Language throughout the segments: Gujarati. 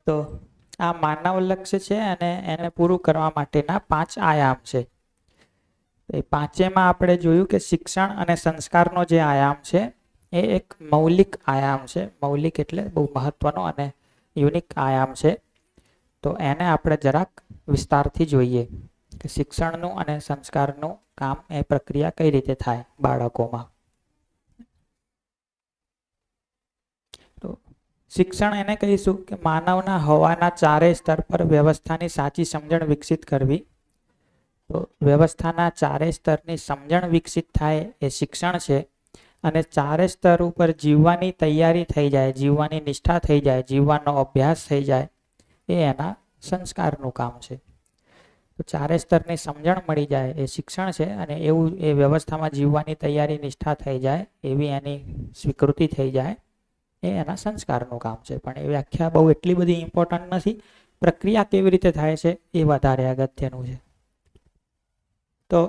તો આ માનવ લક્ષ્ય છે અને એને પૂરું કરવા માટેના 5 આયામ છે. એ પાંચેમાં આપણે જોયું કે શિક્ષણ અને સંસ્કારનો જે આયામ છે એ એક મૌલિક આયામ છે. મૌલિક એટલે બહુ મહત્વનો અને યુનિક આયામ છે. તો એને આપણે જરાક વિસ્તારથી જોઈએ કે શિક્ષણનું અને સંસ્કારનું કામ એ પ્રક્રિયા કઈ રીતે થાય બાળકોમાં. તો શિક્ષણ એને કહીશું કે માનવના હવાના ચારેય સ્તર પર વ્યવસ્થાની સાચી સમજણ વિકસિત કરવી. તો વ્યવસ્થાના ચારેય સ્તરની સમજણ વિકસિત થાય એ શિક્ષણ છે. અને ચારે સ્તર ઉપર જીવવાની તૈયારી થઈ જાય, જીવવાની નિષ્ઠા થઈ જાય, જીવવાનો અભ્યાસ થઈ જાય એ એના સંસ્કારનું કામ છે. તો ચારે સ્તરની સમજણ મળી જાય એ શિક્ષણ છે અને એવું એ વ્યવસ્થામાં જીવવાની તૈયારી નિષ્ઠા થઈ જાય એવી એની સ્વીકૃતિ થઈ જાય એ એના સંસ્કારનું કામ છે. પણ એ વ્યાખ્યા બહુ એટલી બધી ઇમ્પોર્ટન્ટ નથી. પ્રક્રિયા કેવી રીતે થાય છે એ વધારે અગત્યનું છે. તો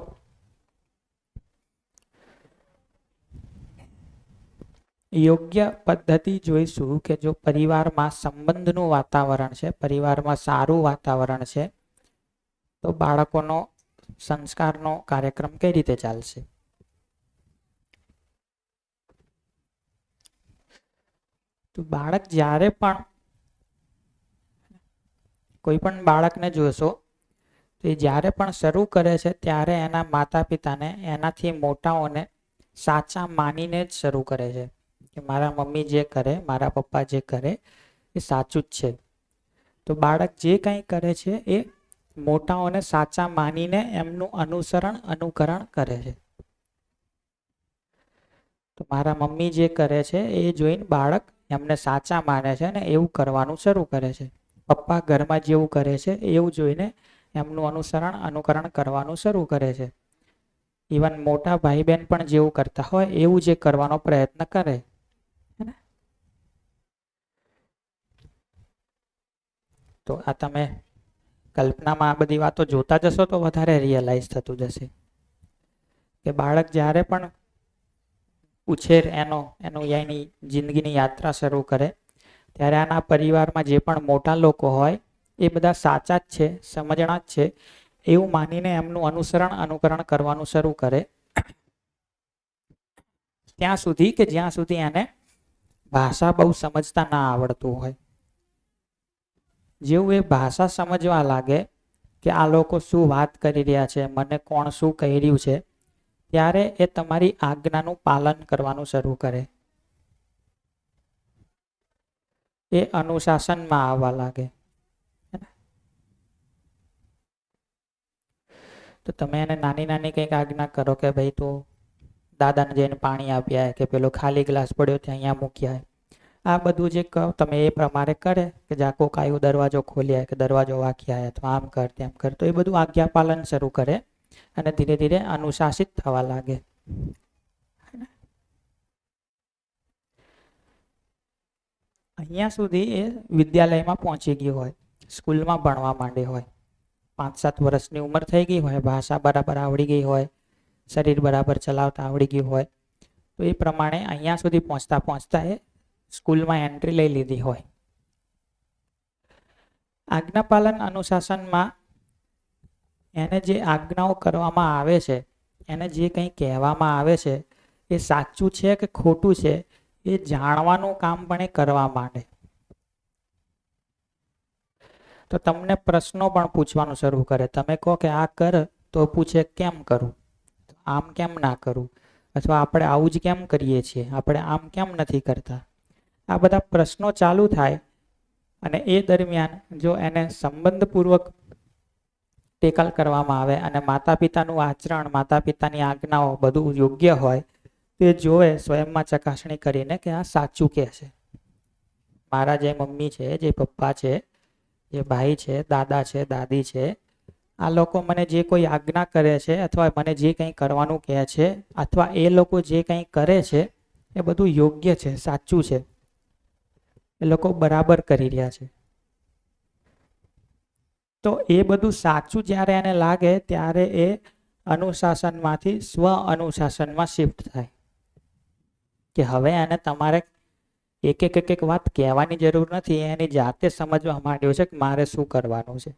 યોગ્ય પદ્ધતિ જોઈશું કે જો પરિવારમાં સંબંધનું વાતાવરણ છે, પરિવારમાં સારું વાતાવરણ છે, તો બાળકોનો સંસ્કારનો કાર્યક્રમ કઈ રીતે ચાલશે. તો બાળક જ્યારે પણ કોઈ પણ બાળકને જોશો તો એ જ્યારે પણ શરૂ કરે છે ત્યારે એના માતા પિતાને એનાથી મોટાઓને સાચા માનીને જ શરૂ કરે છે કે મારા મમ્મી જે કરે, મારા પપ્પા જે કરે એ સાચું જ છે. તો બાળક જે કંઈ કરે છે એ મોટાઓને સાચા માનીને એમનું અનુકરણ કરે છે. તો મારા મમ્મી જે કરે છે એ જોઈને બાળક એમને સાચા માને છે ને એવું કરવાનું શરૂ કરે છે. પપ્પા ઘરમાં જેવું કરે છે એવું જોઈને એમનું અનુકરણ કરવાનું શરૂ કરે છે. ઇવન મોટા ભાઈ બહેન પણ જેવું કરતા હોય એવું જે કરવાનો પ્રયત્ન કરે. તો આ તમે કલ્પનામાં આ બધી વાતો જોતા જશો તો વધારે રિયલાઇઝ થતું જશે કે બાળક જ્યારે પણ ઉછેર એની જિંદગીની યાત્રા શરૂ કરે ત્યારે આના પરિવારમાં જે પણ મોટા લોકો હોય એ બધા સાચા જ છે, સમજણા જ છે એવું માનીને એમનું અનુકરણ કરવાનું શરૂ કરે ત્યાં સુધી કે જ્યાં સુધી એને ભાષા બહુ સમજતા ના આવડતું હોય. જેવું એ ભાષા સમજવા લાગે કે આ લોકો શું વાત કરી રહ્યા છે, મને કોણ શું કહી રહ્યું છે, ત્યારે એ તમારી આજ્ઞાનું પાલન કરવાનું શરૂ કરે. એ અનુશાસનમાં આવવા લાગે. તો તમે એને નાની નાની કંઈક આજ્ઞા કરો કે ભાઈ તું દાદાને જઈને પાણી આપી આય કે પેલો ખાલી ગ્લાસ પડ્યો ત્યાં અહીંયા મૂકી આય. આ બધું જે કહો તમે એ પ્રમાણે કરે કે જાકો કાયો દરવાજો ખોલી આય કે દરવાજો વાંકી આય અથવા આમ કર તેમ કર. તો એ બધું આજ્ઞા પાલન શરૂ કરે અને ધીરે ધીરે અનુશાસિત થવા લાગે. અહીંયા સુધી એ વિદ્યાલયમાં પહોંચી ગયો હોય, સ્કૂલમાં ભણવા માંડે હોય, 5-7 વર્ષની ઉંમર થઈ ગઈ હોય, ભાષા બરાબર આવડી ગઈ હોય, શરીર બરાબર ચલાવતા આવડી ગયું હોય, તો એ પ્રમાણે અહીંયા સુધી પહોંચતા એ સ્કૂલમાં એન્ટ્રી લઈ લીધી હોય. આજ્ઞાપાલન અનુશાસનમાં એને જે આજ્ઞાઓ કરવામાં આવે છે, એને જે કંઈ કહેવામાં આવે છે એ સાચું છે કે ખોટું છે એ જાણવાનું કામ પણ એ કરવા માંડે. તો તમને પ્રશ્નો પણ પૂછવાનું શરૂ કરે. તમે કહો કે આ કર તો પૂછે કેમ કરું, આમ કેમ ના કરું, અથવા આપણે આવું જ કેમ કરીએ છીએ, આપણે આમ કેમ નથી કરતા. આ બધા પ્રશ્નો ચાલુ થાય અને એ દરમિયાન જો એને સંબંધપૂર્વક ટેકલ કરવામાં આવે અને માતા પિતાનું આચરણ, માતા પિતાની આજ્ઞાઓ બધું યોગ્ય હોય તે જોવે સ્વયંમાં ચકાસણી કરીને કે આ સાચું કહે છે. મારા જે મમ્મી છે, જે પપ્પા છે, જે ભાઈ છે, દાદા છે, દાદી છે, આ લોકો મને જે કોઈ આજ્ઞા કરે છે અથવા મને જે કંઈ કરવાનું કહે છે અથવા એ લોકો જે કંઈ કરે છે એ બધું યોગ્ય છે, સાચું છે, એ લોકો બરાબર કરી રહ્યા છે. તો એ બધું સાચું જ્યારે એને લાગે ત્યારે એ અનુશાસનમાંથી સ્વ અનુશાસનમાં શિફ્ટ થાય કે હવે એને તમારે એક એક વાત કહેવાની જરૂર નથી, એની જાતે સમજવા માંડ્યો છે કે મારે શું કરવાનું છે.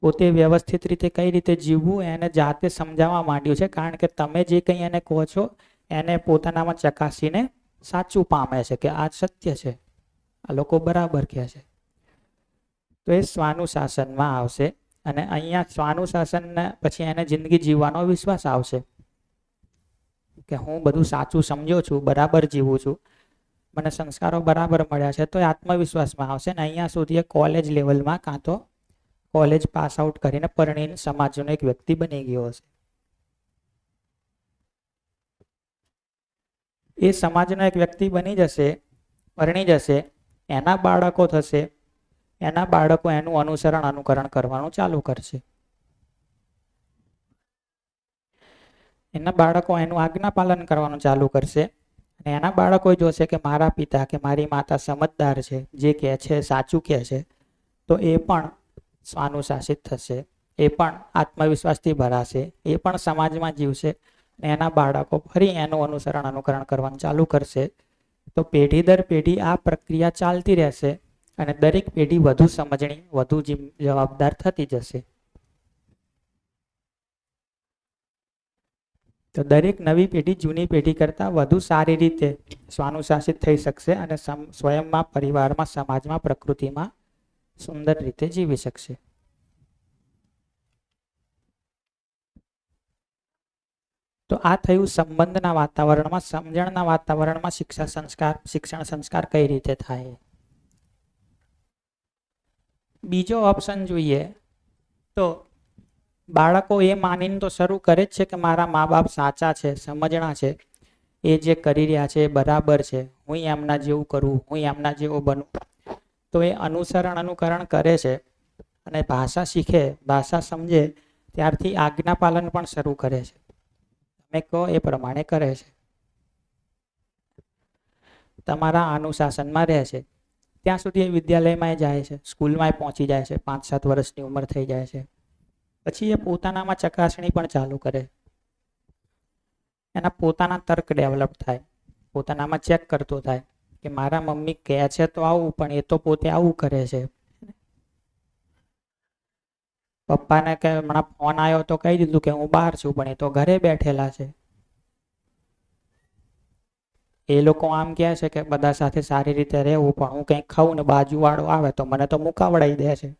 પોતે વ્યવસ્થિત રીતે કઈ રીતે જીવવું એને જાતે સમજાવવા માંડ્યું છે, કારણ કે તમે જે કંઈ એને કહો છો એને પોતાનામાં ચકાસીને સાચું પામે છે કે આ સત્ય છે, આ લોકો બરાબર કહે છે. તો એ સ્વાનુશાસનમાં આવશે, અને અહીંયા સ્વાનુશાસન પછી એને જિંદગી જીવવાનો વિશ્વાસ આવશે કે હું બધું સાચું સમજ્યો છું, બરાબર જીવું છું, મને સંસ્કારો બરાબર મળ્યા છે, તો એ આત્મવિશ્વાસમાં આવશે. ને અહીંયા સુધી એ કોલેજ લેવલમાં કાં તો કોલેજ પાસ આઉટ કરીને પરણીને સમાજનો એક વ્યક્તિ બની ગયો હશે. એ સમાજનો એક વ્યક્તિ બની જશે, પરણી જશે, એના બાળકો થશે, એના બાળકો એનું અનુકરણ કરવાનું ચાલુ કરશે. એના બાળકો એનું આજ્ઞા પાલન કરવાનું ચાલુ કરશે, અને એના બાળકો જોશે કે મારા પિતા કે મારી માતા સમજદાર છે, જે કહે છે સાચું કહે છે, તો એ પણ સ્વાનુશાસિત થશે, એ પણ આત્મવિશ્વાસથી ભરાશે, એ પણ સમાજમાં જીવશે, અને એના બાળકો ફરી એનું અનુકરણ કરવાનું ચાલુ કરશે. તો પેઢી દર પેઢી આ પ્રક્રિયા ચાલતી રહેશે, અને દરેક પેઢી વધુ સમજણી, વધુ જવાબદાર થતી જશે. તો દરેક નવી પેઢી જૂની પેઢી કરતાં વધુ સારી રીતે સ્વાનુશાસિત થઈ શકશે, અને સ્વયંમાં, પરિવારમાં, સમાજમાં, પ્રકૃતિમાં સુંદર રીતે જીવી શકશે. તો આ થયું સંબંધના વાતાવરણમાં, સમજણના વાતાવરણમાં શિક્ષણ સંસ્કાર કઈ રીતે થાય. બીજો ઓપ્શન જોઈએ તો બાળકો એ માનીને તો શરૂ કરે જ છે કે મારા મા બાપ સાચા છે, સમજણા છે, એ જે કરી રહ્યા છે એ બરાબર છે, હું એમના જેવું કરું, હું એમના જેવો બનું. તો એ અનુકરણ કરે છે, અને ભાષા શીખે, ભાષા સમજે ત્યારથી આજ્ઞા પાલન પણ શરૂ કરે છે. તમે કહો એ પ્રમાણે કરે છે, તમારા અનુશાસનમાં રહે છે. ત્યાં સુધી એ વિદ્યાલયમાં જાય છે, સ્કૂલમાં પહોંચી જાય છે, 5-7 વર્ષની ઉંમર થઈ જાય છે. પછી એ પોતાનામાં ચકાસણી પણ ચાલુ કરે, એના પોતાના તર્ક ડેવલપ થાય, પોતાનામાં ચેક કરતો થાય કે મારા મમ્મી કહે છે તો આવું, પણ એ તો પોતે આવું કરે છે. પપ્પાને કે હમણાં ફોન આવ્યો તો કહી દીધું કે હું બહાર છું, પણ એ તો ઘરે બેઠેલા છે. એ લોકો આમ કહે છે કે બધા સાથે સારી રીતે રહેવું, પણ હું કંઈક ખાઉં ને બાજુવાળો આવે તો મને તો મુકાવડાવી દે છે.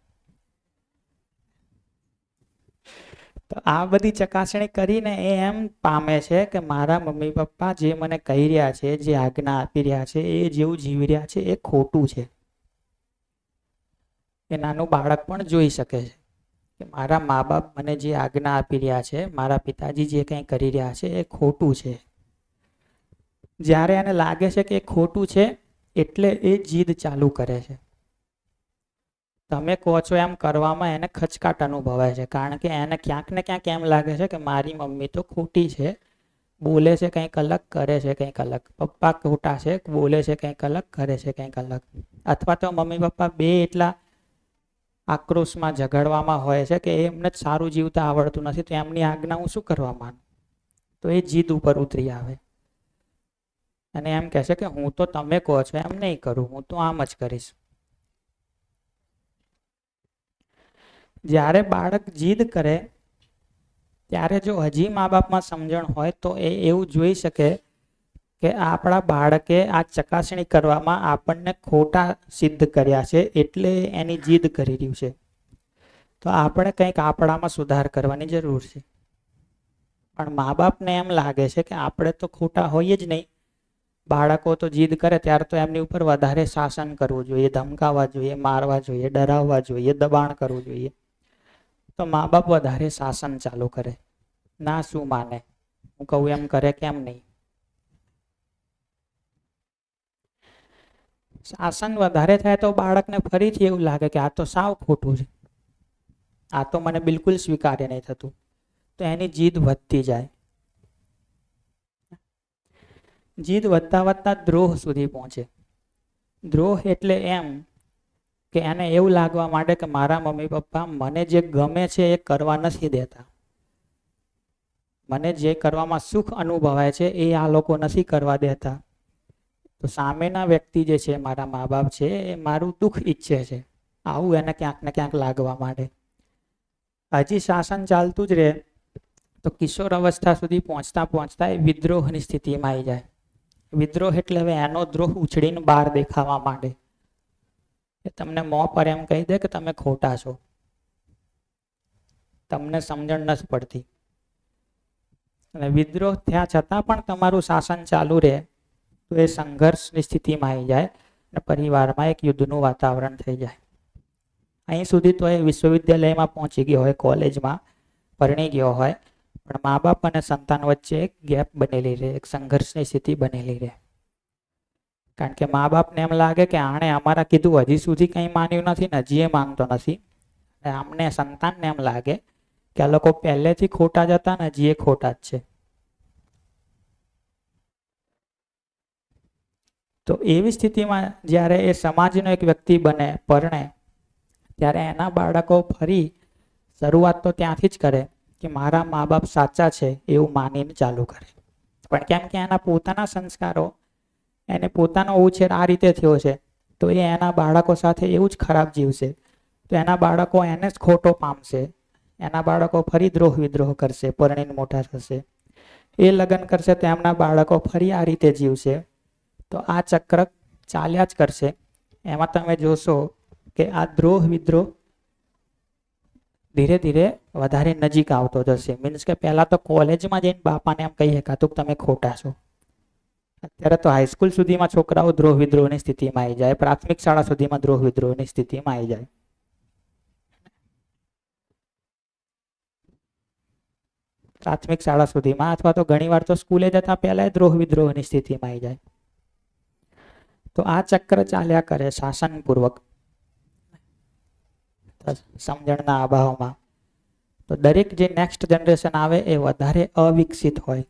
તો આ બધી ચકાસણી કરીને એ એમ પામે છે કે મારા મમ્મી પપ્પા જે મને કહી રહ્યા છે, જે આજ્ઞા આપી રહ્યા છે, એ જેવું જીવી રહ્યા છે એ ખોટું છે. એ નાનું બાળક પણ જોઈ શકે છે કે મારા મા બાપ મને જે આજ્ઞા આપી રહ્યા છે, મારા પિતાજી જે કંઈ કરી રહ્યા છે એ ખોટું છે. જ્યારે એને લાગે છે કે એ ખોટું છે, એટલે એ જીદ ચાલુ કરે છે. તમે કહો છો એમ કરવામાં એને ખચકાટ અનુભવાય છે, કારણ કે એને ક્યાંક ને ક્યાંક એમ લાગે છે કે મારી મમ્મી તો ખોટી છે, બોલે છે કંઈક અલગ, કરે છે કંઈક અલગ. પપ્પા ખોટા છે, બોલે છે કંઈક અલગ, કરે છે કંઈક અલગ. અથવા તો મમ્મી પપ્પા બે એટલા આક્રોશમાં, ઝઘડવામાં હોય છે કે એમને જ સારું જીવતા આવડતું નથી, તો એમની આજ્ઞા હું શું કરવા માંગુ. તો એ જીદ ઉપર ઉતરી આવે, અને એમ કહે છે કે હું તો તમે કહો છો એમ નહીં કરું, હું તો આમ જ કરીશ. જ્યારે બાળક જીદ કરે ત્યારે જો હજી મા બાપમાં સમજણ હોય તો એ એવું જોઈ શકે કે આપણા બાળકે આ ચકાસણી કરવામાં આપણને ખોટા સિદ્ધ કર્યા છે, એટલે એની જીદ કરી રહ્યું છે. તો આપણે કંઈક આપણામાં સુધાર કરવાની જરૂર છે. પણ મા બાપને એમ લાગે છે કે આપણે તો ખોટા હોઈએ જ નહીં, બાળકો તો જીદ કરે ત્યારે તો એમની ઉપર વધારે શાસન કરવું જોઈએ, ધમકાવવા જોઈએ, મારવા જોઈએ, ડરાવવા જોઈએ, દબાણ કરવું જોઈએ. તો મા બાપ વધારે શાસન ચાલુ કરે, ના શું માને, હું કહું એમ કરે કેમ નહીં. શાસન વધારે થાય તો બાળકને ફરીથી એવું લાગે કે આ તો સાવ ખોટું છે, આ તો મને બિલકુલ સ્વીકાર્ય નહીં થતું. તો એની જીદ વધતી જાય, જીદ વધતા વધતા દ્રોહ સુધી પહોંચે. દ્રોહ એટલે એમ કે એને એવું લાગવા માંડે કે મારા મમ્મી પપ્પા મને જે ગમે છે એ કરવા નથી દેતા, મને જે કરવામાં સુખ અનુભવાય છે એ આ લોકો નથી કરવા દેતા, તો સામેના વ્યક્તિ જે છે, મારા મા બાપ છે, એ મારું દુઃખ ઈચ્છે છે, આવું એને ક્યાંક ને ક્યાંક લાગવા માંડે. હજી શાસન ચાલતું જ રહે તો કિશોર અવસ્થા સુધી પહોંચતા પહોંચતા એ વિદ્રોહની સ્થિતિમાં આવી જાય. વિદ્રોહ એટલે હવે એનો દ્રોહ ઉછળીને બહાર દેખાવા માંડે. એ તમને મોં પર એમ કહી દે કે તમે ખોટા છો, તમને સમજણ નથી પડતી. અને વિદ્રોહ થયા છતાં પણ તમારું શાસન ચાલુ રહે તો એ સંઘર્ષની સ્થિતિમાં આવી જાય અને પરિવારમાં એક યુદ્ધનું વાતાવરણ થઈ જાય. અહીં સુધી તો એ વિશ્વવિદ્યાલયમાં પહોંચી ગયો હોય, કોલેજમાં પરણી ગયો હોય, પણ મા બાપ અને સંતાન વચ્ચે એક ગેપ બનેલી રહે, એક સંઘર્ષની સ્થિતિ બનેલી રહે. કારણ કે મા બાપને એમ લાગે કે આણે અમારા કીધું હજી સુધી કંઈ માન્યું નથી ને હજી એ માંગતો નથી. અમને સંતાનને એમ લાગે કે આ લોકો પહેલેથી ખોટા જ હતા ને હજી એ ખોટા જ છે. તો એવી સ્થિતિમાં જ્યારે એ સમાજનો એક વ્યક્તિ બને, પરણે, ત્યારે એના બાળકો ફરી શરૂઆત તો ત્યાંથી જ કરે કે મારા મા બાપ સાચા છે એવું માનીને ચાલુ કરે. પણ કેમ કે એના પોતાના સંસ્કારો, એને પોતાનો ઉછેર આ રીતે થયો છે, તો એ એના બાળકો સાથે એવું જ ખરાબ જીવશે. તો એના બાળકો એને જ ખોટો પામશે. એના બાળકો ફરી દ્રોહ વિદ્રોહ કરશે, પરણીને મોટા થશે. એ લગ્ન કરશે તો એમના બાળકો ફરી આ રીતે જીવશે. તો આ ચક્ર ચાલ્યા જ કરશે. એમાં તમે જોશો કે આ દ્રોહ વિદ્રોહ ધીરે ધીરે વધારે નજીક આવતો જશે. મીન્સ કે પહેલા તો કોલેજમાં જઈને બાપાને એમ કહી શકાતું તમે ખોટા છો. અત્યારે તો હાઈસ્કૂલ સુધીમાં છોકરાઓ દ્રોહ વિદ્રોહની સ્થિતિમાં આવી જાય, પ્રાથમિક શાળા સુધીમાં દ્રોહ વિદ્રોહની સ્થિતિમાં આવી જાય. પ્રાથમિક શાળા સુધીમાં અથવા તો ઘણી વાર તો સ્કૂલે જતા પહેલા દ્રોહ વિદ્રોહની સ્થિતિમાં આવી જાય. તો આ ચક્ર ચાલ્યા કરે શાસનપૂર્વક, સમજણના અભાવમાં. તો દરેક જે નેક્સ્ટ જનરેશન આવે એ વધારે અવિકસિત હોય,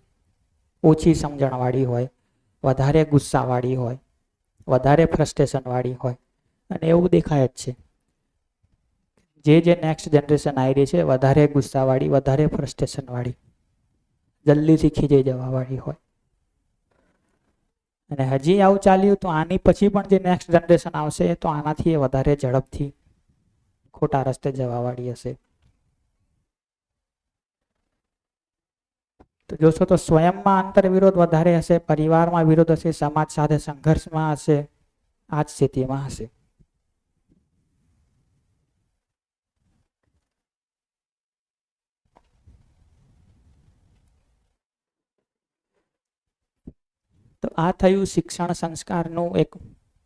ઓછી સમજણવાળી હોય, વધારે ગુસ્સાવાળી હોય, વધારે ફ્રસ્ટ્રેશનવાળી હોય. અને એવું દેખાય જ છે જે નેક્સ્ટ જનરેશન આવી રહી છે વધારે ગુસ્સાવાળી, વધારે ફ્રસ્ટ્રેશનવાળી, જલ્દીથી ખીજાઈ જવાવાળી હોય. અને હજી આવું ચાલ્યું તો આની પછી પણ જે નેક્સ્ટ જનરેશન આવશે તો આનાથી વધારે ઝડપથી ખોટા રસ્તે જવાવાળી હશે. તો જોશો તો સ્વયંમાં આંતર વિરોધ વધારે હશે, પરિવારમાં વિરોધ હશે, સમાજ સાથે સંઘર્ષમાં હશે, આ જ સ્થિતિમાં હશે. તો આ થયું શિક્ષણ સંસ્કારનું એક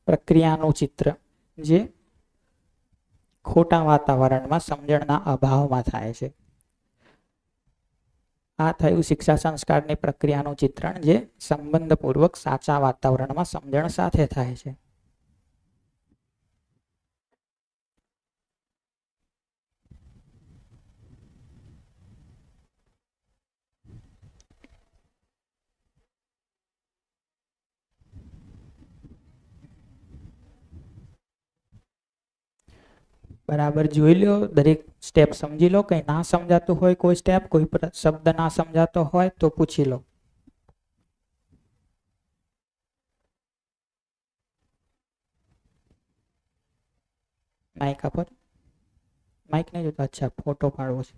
પ્રક્રિયાનું ચિત્ર, જે ખોટા વાતાવરણમાં સમજણના અભાવમાં થાય છે. આ થયું શિક્ષા સંસ્કારની પ્રક્રિયાનું ચિત્રણ, જે સંબંધપૂર્વક સાચા વાતાવરણમાં સમજણ સાથે થાય છે. બરાબર જોઈ લો, દરેક સ્ટેપ સમજી લો. કંઈ ના સમજાતું હોય કોઈ સ્ટેપ, કોઈ શબ્દ ના સમજાતો હોય તો પૂછી લો. માઇક આપો. માઇક નહીં જોતો. અચ્છા, ફોટો પાડવો છે.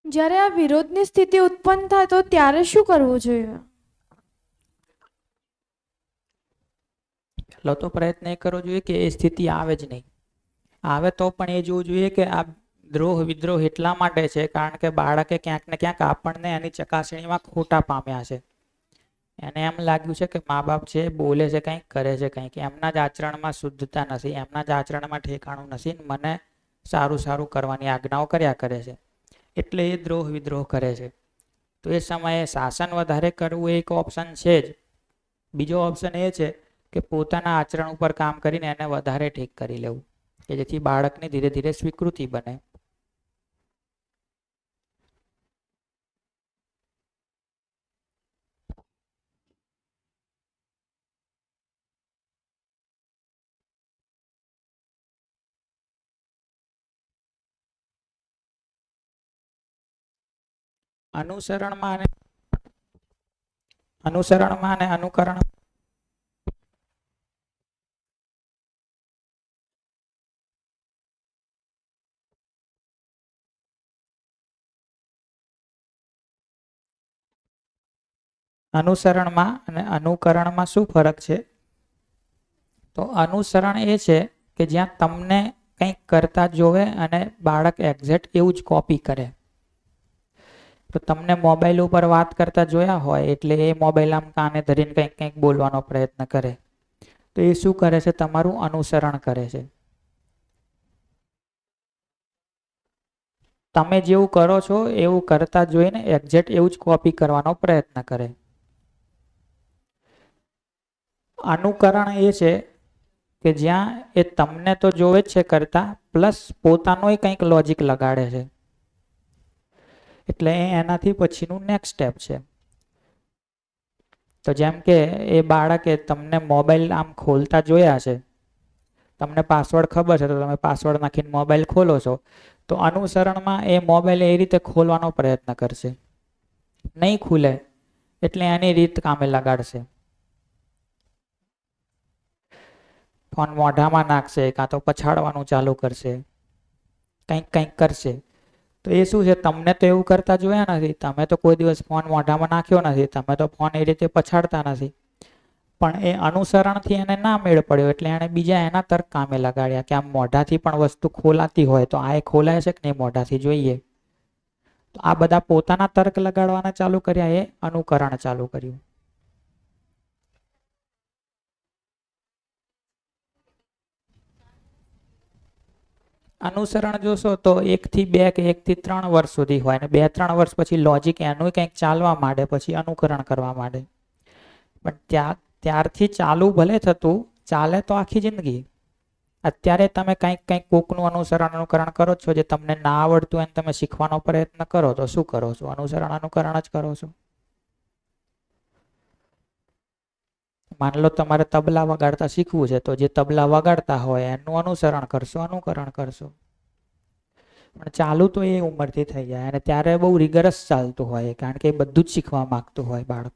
જ્યારે આ વિરોધની સ્થિતિ ઉત્પન્ન થાય તો ત્યારે શું કરવું જોઈએ? પહેલો તો પ્રયત્ન એ કરવો જોઈએ કે એ સ્થિતિ આવે જ નહીં. આવે તો પણ એ જોવું જોઈએ કે આ દ્રોહ વિદ્રોહ એટલા માટે છે કારણ કે બાળકે ક્યાંક ને ક્યાંક આપણને એની ચકાસણીમાં ખોટા પામ્યા છે. એને એમ લાગ્યું છે કે મા બાપ છે, બોલે છે કંઈક, કરે છે કંઈક, એમના જ આચરણમાં શુદ્ધતા નથી, એમના જ આચરણમાં ઠેકાણું નથી. મને સારું સારું કરવાની આજ્ઞાઓ કર્યા કરે છે, એટલે એ દ્રોહ વિદ્રોહ કરે છે. તો એ સમયે શાસન વધારે કરવું એ એક ઓપ્શન છે જ. બીજો ઓપ્શન એ છે કે પોતાના આચરણ ઉપર કામ કરીને એને વધારે ઠીક કરી લેવું, કે જેથી બાળકની ધીરે ધીરે સ્વીકૃતિ બને. અનુસરણમાં અને અનુકરણ અનુસરણમાં અને અનુકરણમાં શું ફરક છે? તો અનુસરણ એ છે કે જ્યાં તમને કંઈક કરતા જોવે અને બાળક એક્ઝેક્ટ એવું જ કોપી કરે. તો તમને મોબાઈલ ઉપર વાત કરતા જોયા હોય એટલે એ મોબાઈલ આમ કાને ધરીને કંઈક કંઈક બોલવાનો પ્રયત્ન કરે. તો એ શું કરે છે? તમારું અનુસરણ કરે છે. તમે જેવું કરો છો એવું કરતા જોઈને એક્ઝેક્ટ એવું જ કોપી કરવાનો પ્રયત્ન કરે. અનુકરણ એ છે કે જ્યાં એ તમને તો જોવે જ છે કરતા, પ્લસ પોતાનોય કંઈક લોજિક લગાડે છે. એટલે એ એનાથી પછીનું નેક્સ્ટ સ્ટેપ છે. તો જેમ કે એ બાળકે તમને મોબાઈલ આમ ખોલતા જોયા છે, તમને પાસવર્ડ ખબર છે તો તમે પાસવર્ડ નાખીને મોબાઈલ ખોલો છો. તો અનુસરણમાં એ મોબાઈલ એ રીતે ખોલવાનો પ્રયત્ન કરશે. નહીં ખુલે એટલે એની રીત કામે લગાડશે. ફોન મોઢામાં નાખશે, કાં તો પછાડવાનું ચાલુ કરશે, કંઈક કંઈક કરશે. તો એ શું છે? તમને તો એવું કરતા જોયા નથી. તમે તો કોઈ દિવસ ફોન મોઢામાં નાખ્યો નથી, તમે તો ફોન એ રીતે પછાડતા નથી. પણ એ અનુસરણથી એને ના મેળ પડ્યો એટલે એને બીજા એના તર્ક કામે લગાડ્યા કે આમ મોઢાથી પણ વસ્તુ ખોલાતી હોય તો આ એ ખોલાય છે કે નહીં મોઢાથી જોઈએ. તો આ બધા પોતાના તર્ક લગાડવાના ચાલુ કર્યા, એ અનુકરણ ચાલુ કર્યું. અનુસરણ જોશો તો 1 થી 2 કે 1 થી 3 વર્ષ સુધી હોય, ને 2-3 વર્ષ પછી લોજિક એનું કંઈક ચાલવા માંડે, પછી અનુકરણ કરવા માંડે. પણ ત્યારથી ચાલુ ભલે થતું, ચાલે તો આખી જિંદગી. અત્યારે તમે કંઈક કંઈક કોકનું અનુકરણ કરો છો, જે તમને ના આવડતું હોય તમે શીખવાનો પ્રયત્ન કરો તો શું કરો છો? અનુસરણ અનુકરણ જ કરો છો. માની લો તમારે તબલા વગાડતા શીખવું છે, તો જે તબલા વગાડતા હોય એનું અનુસરણ કરશો, અનુકરણ કરશો. પણ ચાલુ તો એ ઉંમરથી થઈ જાય, અને ત્યારે બહુ રિગરસ ચાલતું હોય, કારણ કે એ બધું જ શીખવા માંગતું હોય બાળક.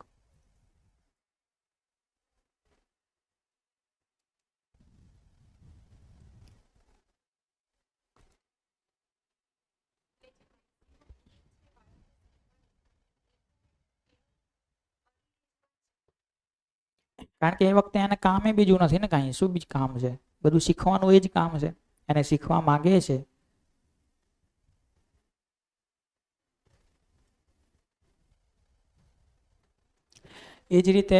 કારણ કે એ વખતે એને કામે બીજું નથી ને, કાંઈ શું બીજું કામ છે? બધું શીખવાનું એ જ કામ છે, એને શીખવા માંગે છે. એ જ રીતે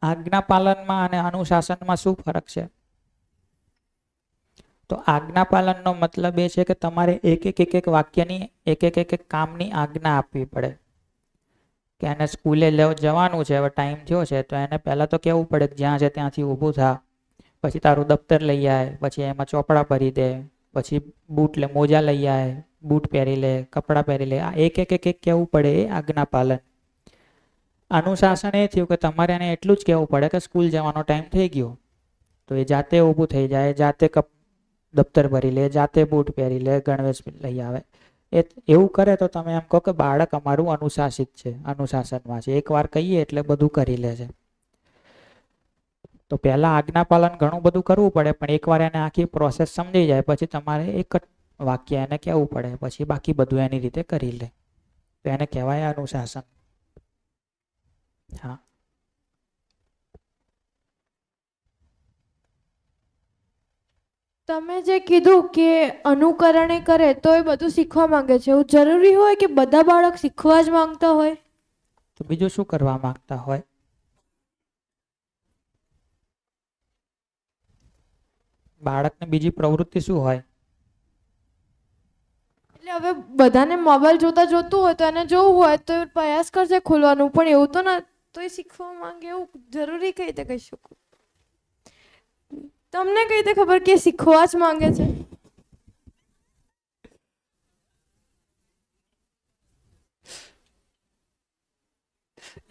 આજ્ઞા પાલનમાં અને અનુશાસનમાં શું ફરક છે? તો આજ્ઞા પાલનનો મતલબ એ છે કે તમારે એક વાક્યની એક કામની આજ્ઞા આપવી પડે. કે એને સ્કૂલે જવાનું છે, હવે ટાઈમ થયો છે, તો એને પહેલા તો કહેવું પડે કે જ્યાં છે ત્યાંથી ઊભું થા, પછી તારું દફતર લઈ આય, પછી એમાં ચોપડા ભરી દે, પછી બૂટ મોજા લઈ આય, બૂટ પહેરી લે, કપડાં પહેરી લે. આ એક કહેવું પડે, એ આજ્ઞા પાલન. અનુશાસન એ થયું કે તમારે એને એટલું જ કહેવું પડે કે સ્કૂલ જવાનો ટાઈમ થઈ ગયો, તો એ જાતે ઊભું થઈ જાય, જાતે દફતર ભરી લે, જાતે બૂટ પહેરી લે, ગણવેશ લઈ આવે. એવું કરે તો તમે એમ કહો કે બાળક અમારું અનુશાસિત છે, અનુશાસનમાં છે. એકવાર કહીએ એટલે બધું કરી લે છે. તો પહેલા આજ્ઞા પાલન ઘણું બધું કરવું પડે, પણ એકવાર એને આખી પ્રોસેસ સમજી જાય પછી તમારે એક જ વાક્ય એને કહેવું પડે, પછી બાકી બધું એની રીતે કરી લે. તો એને કહેવાય અનુશાસન. હા. તમે જે કીધું કે અનુકરણ એ કરે તો એ બધું શીખવા માંગે છે, એવું જરૂરી હોય કે બધા બાળક શીખવા જ માંગતા હોય? તો બીજું શું કરવા માંગતા હોય? બાળકની બીજી પ્રવૃત્તિ શું હોય? હવે બધાને મોબાઈલ જોતું હોય તો એને જોવું હોય તો એ પ્રયાસ કરશે ખોલવાનું, પણ એવું તો ના, તો એ શીખવા માંગે એવું જરૂરી કઈ રીતે કહી શકું? તમને કઈ રીતે ખબર કે એ શીખવા જ માંગે છે?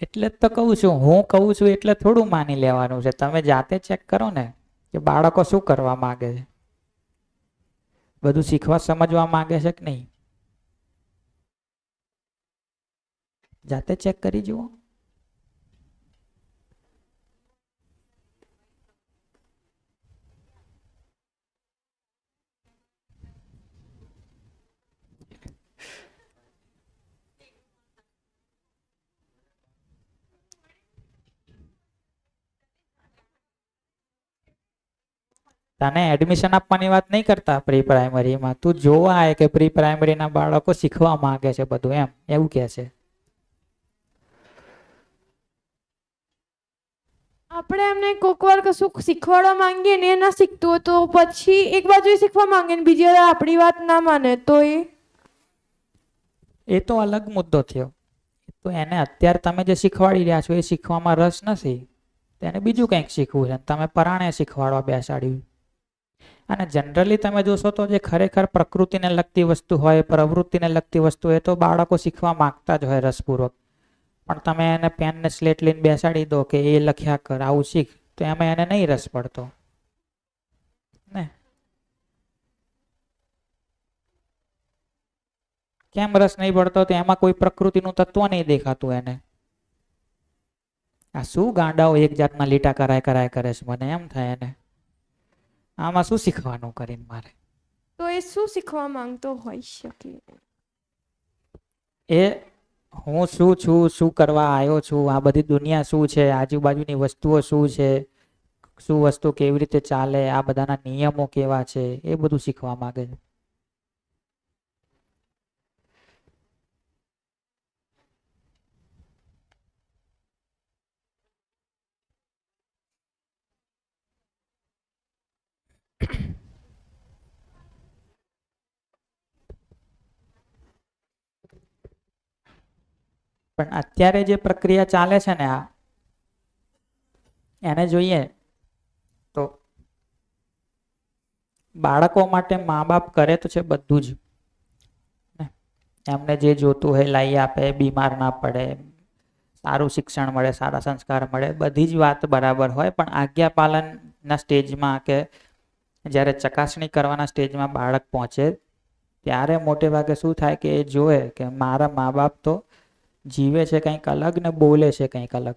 એટલે જ તો કહું છું, હું કહું છું એટલે થોડું માની લેવાનું છે. તમે જાતે ચેક કરો ને કે બાળકો શું કરવા માંગે છે, બધું શીખવા સમજવા માંગે છે કે નહીં. જાતે ચેક કરી જુઓ. તને એડમિશન આપવાની વાત નહીં કરતા પ્રી પ્રાઇમરીમાં, તું જોવા આવે કે પ્રી પ્રાઇમરીના બાળકો શીખવા માંગે છે બધું, એમ એવું કે છે. આપણે એમને કોક વાર કશું શીખવાડવા માંગીએ ને એ ના શીખતું હોય તો પછી એક બાજુ એ શીખવા માંગે ને બીજી વાર આપણી વાત ના માને તો એ તો અલગ મુદ્દો થયો. તો એને અત્યારે તમે જે શીખવાડી રહ્યા છો એ શીખવામાં રસ નથી, તેને બીજું કંઈક શીખવું છે, તમે પરાણે શીખવાડવા બેસાડ્યું. અને જનરલી તમે જોશો તો જે ખરેખર પ્રકૃતિને લગતી વસ્તુ હોય, પ્રવૃત્તિને લગતી વસ્તુ હોય તો બાળકો શીખવા માંગતા જ હોય રસપૂર્વક. પણ તમે એને પેન ને સ્લેટ લઈને બેસાડી દો કે એ લખ્યા કર, આવું શીખ, તો એમાં એને નહીં રસ પડતો ને. કેમ રસ નહીં પડતો? તો એમાં કોઈ પ્રકૃતિનું તત્વ નહીં દેખાતું એને. આ શું ગાંડાઓ એક જાતના લીટા કરાય કરે છે, મને એમ થાય એને. આમાં શું શીખવાનું કરીને મારે? તો એ શું શીખવા માંગતો હોઈ શકે? એ હું શું છું, શું કરવા આવ્યો છું, આ બધી દુનિયા શું છે, આજુબાજુની વસ્તુઓ શું છે, શું વસ્તુ કેવી રીતે ચાલે, આ બધાના નિયમો કેવા છે, એ બધું શીખવા માંગે છે. પણ અત્યારે જે પ્રક્રિયા ચાલે છે ને, એને જોઈએ તો બાળકો માટે મા બાપ કરે તો છે બધું જ. એમને જે જોતું હોય લાવી આપે, બીમાર ના પડે, સારું શિક્ષણ મળે, સારા સંસ્કાર મળે, બધી જ વાત બરાબર હોય. પણ આજ્ઞાપાલનના સ્ટેજમાં કે જ્યારે ચકાસણી કરવાના સ્ટેજમાં બાળક પહોંચે ત્યારે મોટે ભાગે શું થાય કે એ જોવે કે મારા મા બાપ તો જીવે છે કંઈક અલગ ને બોલે છે કંઈક અલગ,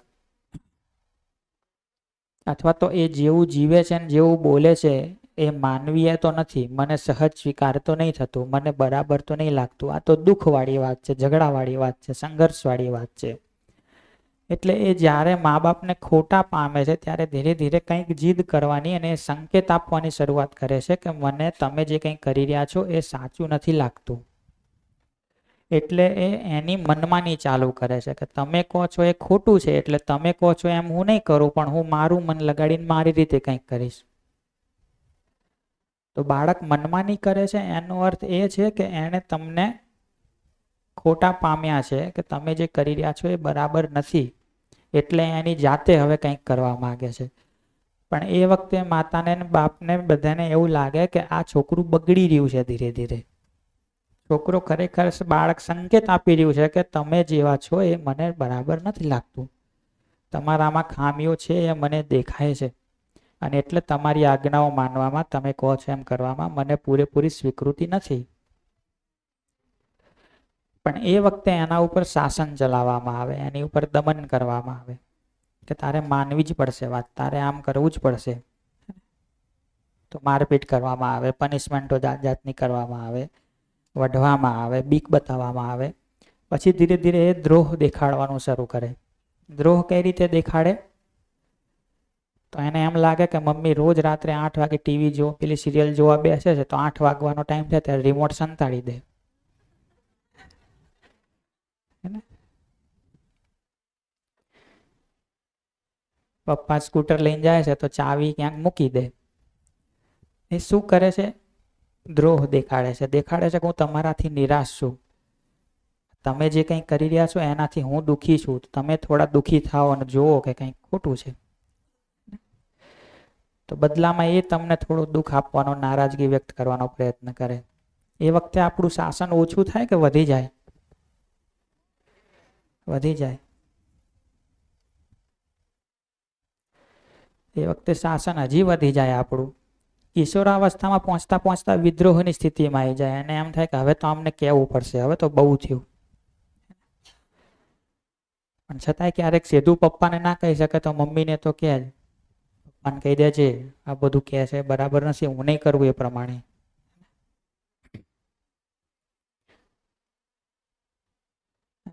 અથવા તો એ જેવું જીવે છે ને જેવું બોલે છે એ માનવીય તો નથી, મને સહજ સ્વીકાર તો નહીં થતું, મને બરાબર તો નહીં લાગતું, આ તો દુઃખવાળી વાત છે, ઝઘડાવાળી વાત છે, સંઘર્ષવાળી વાત છે. એટલે એ જ્યારે મા બાપને ખોટા પામે છે ત્યારે ધીરે ધીરે કંઈક જીદ કરવાની અને સંકેત આપવાની શરૂઆત કરે છે કે મને તમે જે કંઈ કરી રહ્યા છો એ સાચું નથી લાગતું. એટલે એ એની મનમાની ચાલુ કરે છે કે તમે કહો છો એ ખોટું છે, એટલે તમે કહો છો એમ હું નહીં કરું, પણ હું મારું મન લગાડીને મારી રીતે કંઈક કરીશ. તો બાળક મનમાની કરે છે એનો અર્થ એ છે કે એને તમને ખોટા પામ્યા છે કે તમે જે કરી રહ્યા છો એ બરાબર નથી, એટલે એની જાતે હવે કંઈક કરવા માંગે છે. પણ એ વખતે માતાને બાપને બધાને એવું લાગે કે આ છોકરું બગડી રહ્યું છે ધીરે ધીરે. છોકરો ખરેખર બાળક સંકેત આપી રહ્યું છે કે તમે જેવા છો એ મને બરાબર નથી લાગતું, તમારામાં ખામીઓ છે એ મને દેખાય છે, અને એટલે તમારી આજ્ઞાઓ માનવામાં, તમે કહો છો એમ કરવામાં મને પૂરેપૂરી સ્વીકૃતિ નથી. પણ એ વખતે એના ઉપર શાસન ચલાવવામાં આવે, એની ઉપર દમન કરવામાં આવે કે તારે માનવી જ પડશે વાત, તારે આમ કરવું જ પડશે. તો મારપીટ કરવામાં આવે, પનિશમેન્ટો જાત જાતની કરવામાં આવે, વઢવામાં આવે, બીક બતાવવામાં આવે. પછી ધીરે ધીરે એ દ્રોહ દેખાડવાનું શરૂ કરે. દ્રોહ કઈ રીતે દેખાડે? તો એને એમ લાગે કે મમ્મી રોજ રાત્રે 8 વાગે ટીવી જો પેલી સિરિયલ જોવા બેસે છે, તો 8 વાગવાનો ટાઈમ થાય ત્યારે રિમોટ સંતાડી દે. પપ્પા સ્કૂટર લઈને જાય છે તો ચાવી ક્યાંક મૂકી દે. એ શું કરે છે? દ્રોહ દેખાડે છે. દેખાડે છે કે હું તમારાથી નિરાશ છું, તમે જે કંઈ કરી રહ્યા છો એનાથી હું દુઃખી છું, તમે થોડા દુઃખી થાઓ અને જુઓ કે કંઈક ખોટું છે. તો બદલામાં એ તમને થોડું દુઃખ આપવાનો, નારાજગી વ્યક્ત કરવાનો પ્રયત્ન કરે. એ વખતે આપણું શાસન ઓછું થાય કે વધી જાય? વધી જાય. એ વખતે શાસન હજી વધી જાય આપણું. કિશોરાવસ્થામાં પહોંચતા પહોંચતા વિદ્રોહની સ્થિતિમાં આવી જાય અને એમ થાય કે હવે તો અમને કહેવું પડશે, હવે તો બહુ થયું. પણ છતાંય ક્યારેક સીધું પપ્પાને ના કહી શકે તો મમ્મીને તો કહે જ. પપ્પાને કહી દે છે આ બધું કહે છે બરાબર નથી, હું નહીં કરવું એ પ્રમાણે.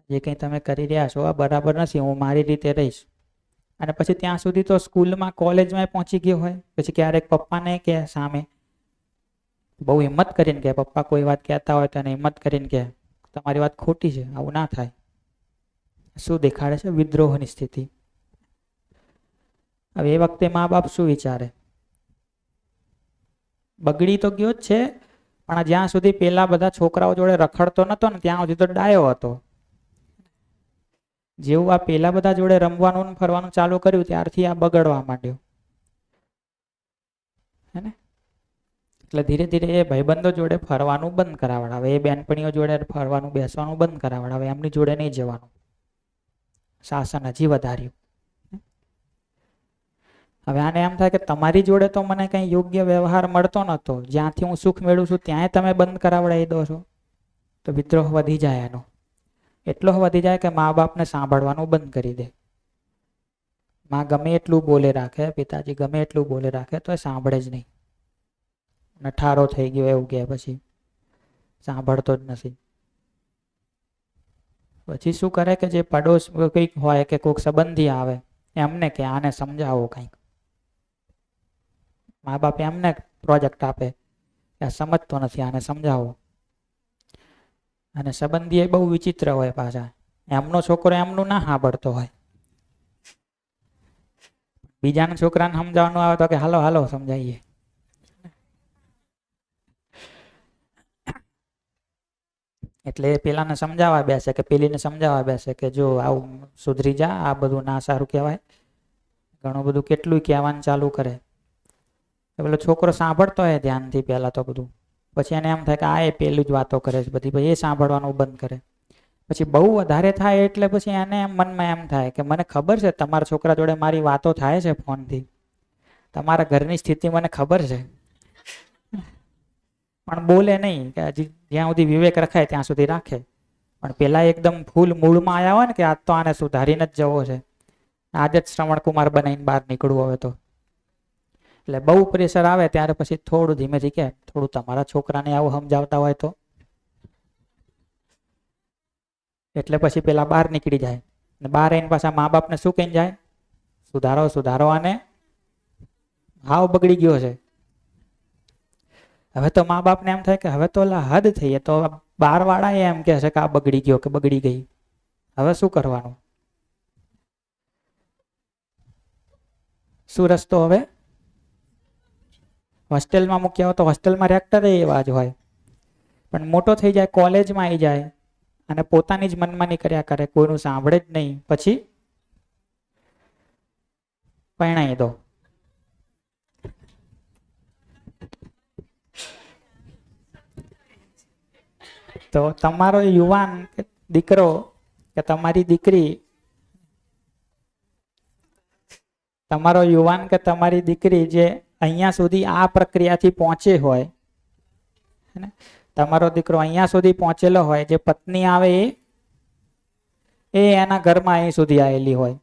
જે કંઈ તમે કરી રહ્યા છો આ બરાબર નથી, હું મારી રીતે રહીશ. અને પછી ત્યાં સુધી તો સ્કૂલમાં કોલેજમાં પહોંચી ગયો હોય, પછી ક્યારેક પપ્પાને કે સામે બહુ હિંમત કરીને કે પપ્પા કોઈ વાત કહેતા હોય તો એને હિંમત કરીને કે તમારી વાત ખોટી છે, આવું ના થાય. શું દેખાડે છે? વિદ્રોહની સ્થિતિ. હવે એ વખતે મા બાપ શું વિચારે? બગડી તો ગયો જ છે, પણ જ્યાં સુધી પેલા બધા છોકરાઓ જોડે રખડતો નતો ને ત્યાં સુધી તો ડાયો હતો. જેવું આ પેલા બધા જોડે રમવાનું ફરવાનું ચાલુ કર્યું ત્યારથી આ બગડવા માંડ્યો. હે ને? એટલે ધીરે ધીરે એ ભાઈબંધો જોડે ફરવાનું બંધ કરાવડાવે, એ બેનપણીઓ જોડે ફરવાનું બેસવાનું બંધ કરાવડાવે, એમની જોડે નહીં જવાનું. શાસન હજી વધાર્યું. હવે આને એમ થાય કે તમારી જોડે તો મને કઈ યોગ્ય વ્યવહાર મળતો નતો, જ્યાંથી હું સુખ મેળવું છું ત્યાંય તમે બંધ કરાવડાવી દો છો. તો વિદ્રોહ વધી જાય એનો. એટલો વધી જાય કે મા બાપને સાંભળવાનું બંધ કરી દે. માં ગમે એટલું બોલે રાખે, પિતાજી ગમે એટલું બોલે રાખે તો એ સાંભળે જ નહીં. નઠારો થઈ ગયો એવું કે પછી સાંભળતો જ નથી. પછી શું કરે કે જે પડોશ કંઈક હોય કે કોઈક સંબંધી આવે એમને કે આને સમજાવો કંઈક. મા બાપ એમને પ્રોજેક્ટ આપે કે સમજતો નથી, આને સમજાવો. અને સંબંધી એ બહુ વિચિત્ર હોય પાછા. એમનો છોકરો એમનું ના સાંભળતો હોય, બીજાના છોકરાને સમજાવવાનું આવે તો કે હાલો હાલો સમજાવીએ. એટલે પેલાને સમજાવવા બેસે કે પેલીને સમજાવવા બેસે કે જો આવું સુધરી જા, આ બધું ના સારું કહેવાય. ઘણું બધું કેટલું કહેવાનું ચાલુ કરે. પેલો છોકરો સાંભળતો હોય ધ્યાનથી પહેલા તો બધું, પછી એને એમ થાય કે આ એ પેલું જ વાતો કરે છે બધી, પછી એ સાંભળવાનું બંધ કરે. પછી બહુ વધારે થાય એટલે પછી એને મનમાં એમ થાય કે મને ખબર છે તમારા છોકરા જોડે મારી વાતો થાય છે ફોનથી, તમારા ઘરની સ્થિતિ મને ખબર છે, પણ બોલે નહીં, કે હજી જ્યાં સુધી વિવેક રખાય ત્યાં સુધી રાખે. પણ પેલા એકદમ ફૂલ મૂળમાં આવ્યા હોય ને કે આજ તો આને સુધારીને જ જવો છે, આજે જ શ્રવણ કુમાર બનાવીને બહાર નીકળવું હવે તો. એટલે બહુ પ્રેશર આવે ત્યારે પછી થોડું ધીમેથી કે થોડું તમારા છોકરાને આવું સમજાવતા હોય તો. એટલે પછી પેલા બહાર નીકળી જાય ને બહાર આવીને પાછા મા બાપને શું કહીને જાય? સુધારો સુધારો, અને હાવ બગડી ગયો છે. હવે તો મા બાપને એમ થાય કે હવે તો હદ થઈ, તો બાર વાળા એમ કે છે કે આ બગડી ગયો કે બગડી ગઈ, હવે શું કરવાનું? શું રસ્તો હવે? હોસ્ટેલમાં મૂક્યા હોય તો હોસ્ટેલમાં રેક્ટર એવા જ હોય, પણ મોટો થઈ જાય કોલેજમાં આવી જાય અને પોતાની જ મનમાની કર્યા કરે, કોઈનું સાંભળે જ નહીં, પછી પરણાઈ દો. તો તમારો યુવાન દીકરો કે તમારી દીકરી, તમારો યુવાન કે તમારી દીકરી જે અહીંયા સુધી આ પ્રક્રિયાથી પહોંચે હોય, તમારો દીકરો અહીંયા સુધી પહોંચેલો હોય, જે પત્ની આવે એ એના ઘરમાં અહીં સુધી આવેલી હોય.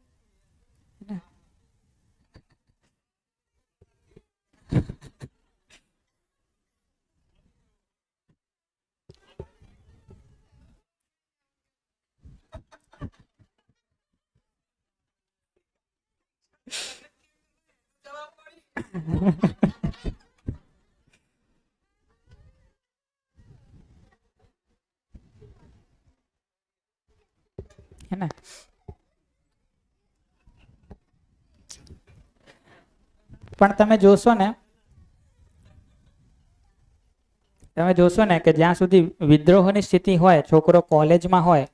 હે ને? પણ તમે જોશો ને તમે જોશો ને કે જ્યાં સુધી વિદ્રોહની સ્થિતિ હોય, છોકરો કોલેજમાં હોય,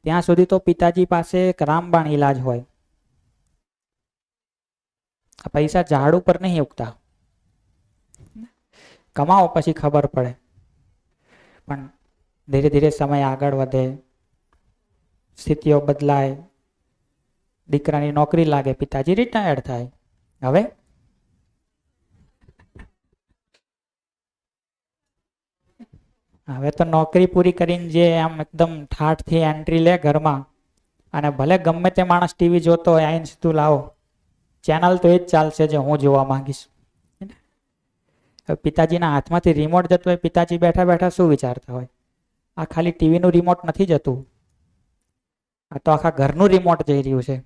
ત્યાં સુધી તો પિતાજી પાસે એક રામબાણ ઈલાજ હોય. આ પૈસા ઝાડ ઉપર નહીં ઉગતા, કમાઓ પછી ખબર પડે. પણ ધીરે ધીરે સમય આગળ વધે, સ્થિતિઓ બદલાય, દીકરાની નોકરી લાગે, પિતાજી રિટાયર્ડ થાય. હવે તો નોકરી પૂરી કરીને જે આમ એકદમ ઠાઠથી એન્ટ્રી લે ઘરમાં, અને ભલે ગમે તે માણસ ટીવી જોતો હોય, આઈને સીધું લાવો, ચેનલ તો એ જ ચાલશે જે હું જોવા માંગીશ. પિતાજીના હાથમાંથી રિમોટ જતો હોય, પિતાજી બેઠા બેઠા શું વિચારતા હોય? આ ખાલી ટીવીનું રિમોટ નથી જતું, આ તો આખા ઘરનું રિમોટ જઈ રહ્યું છે.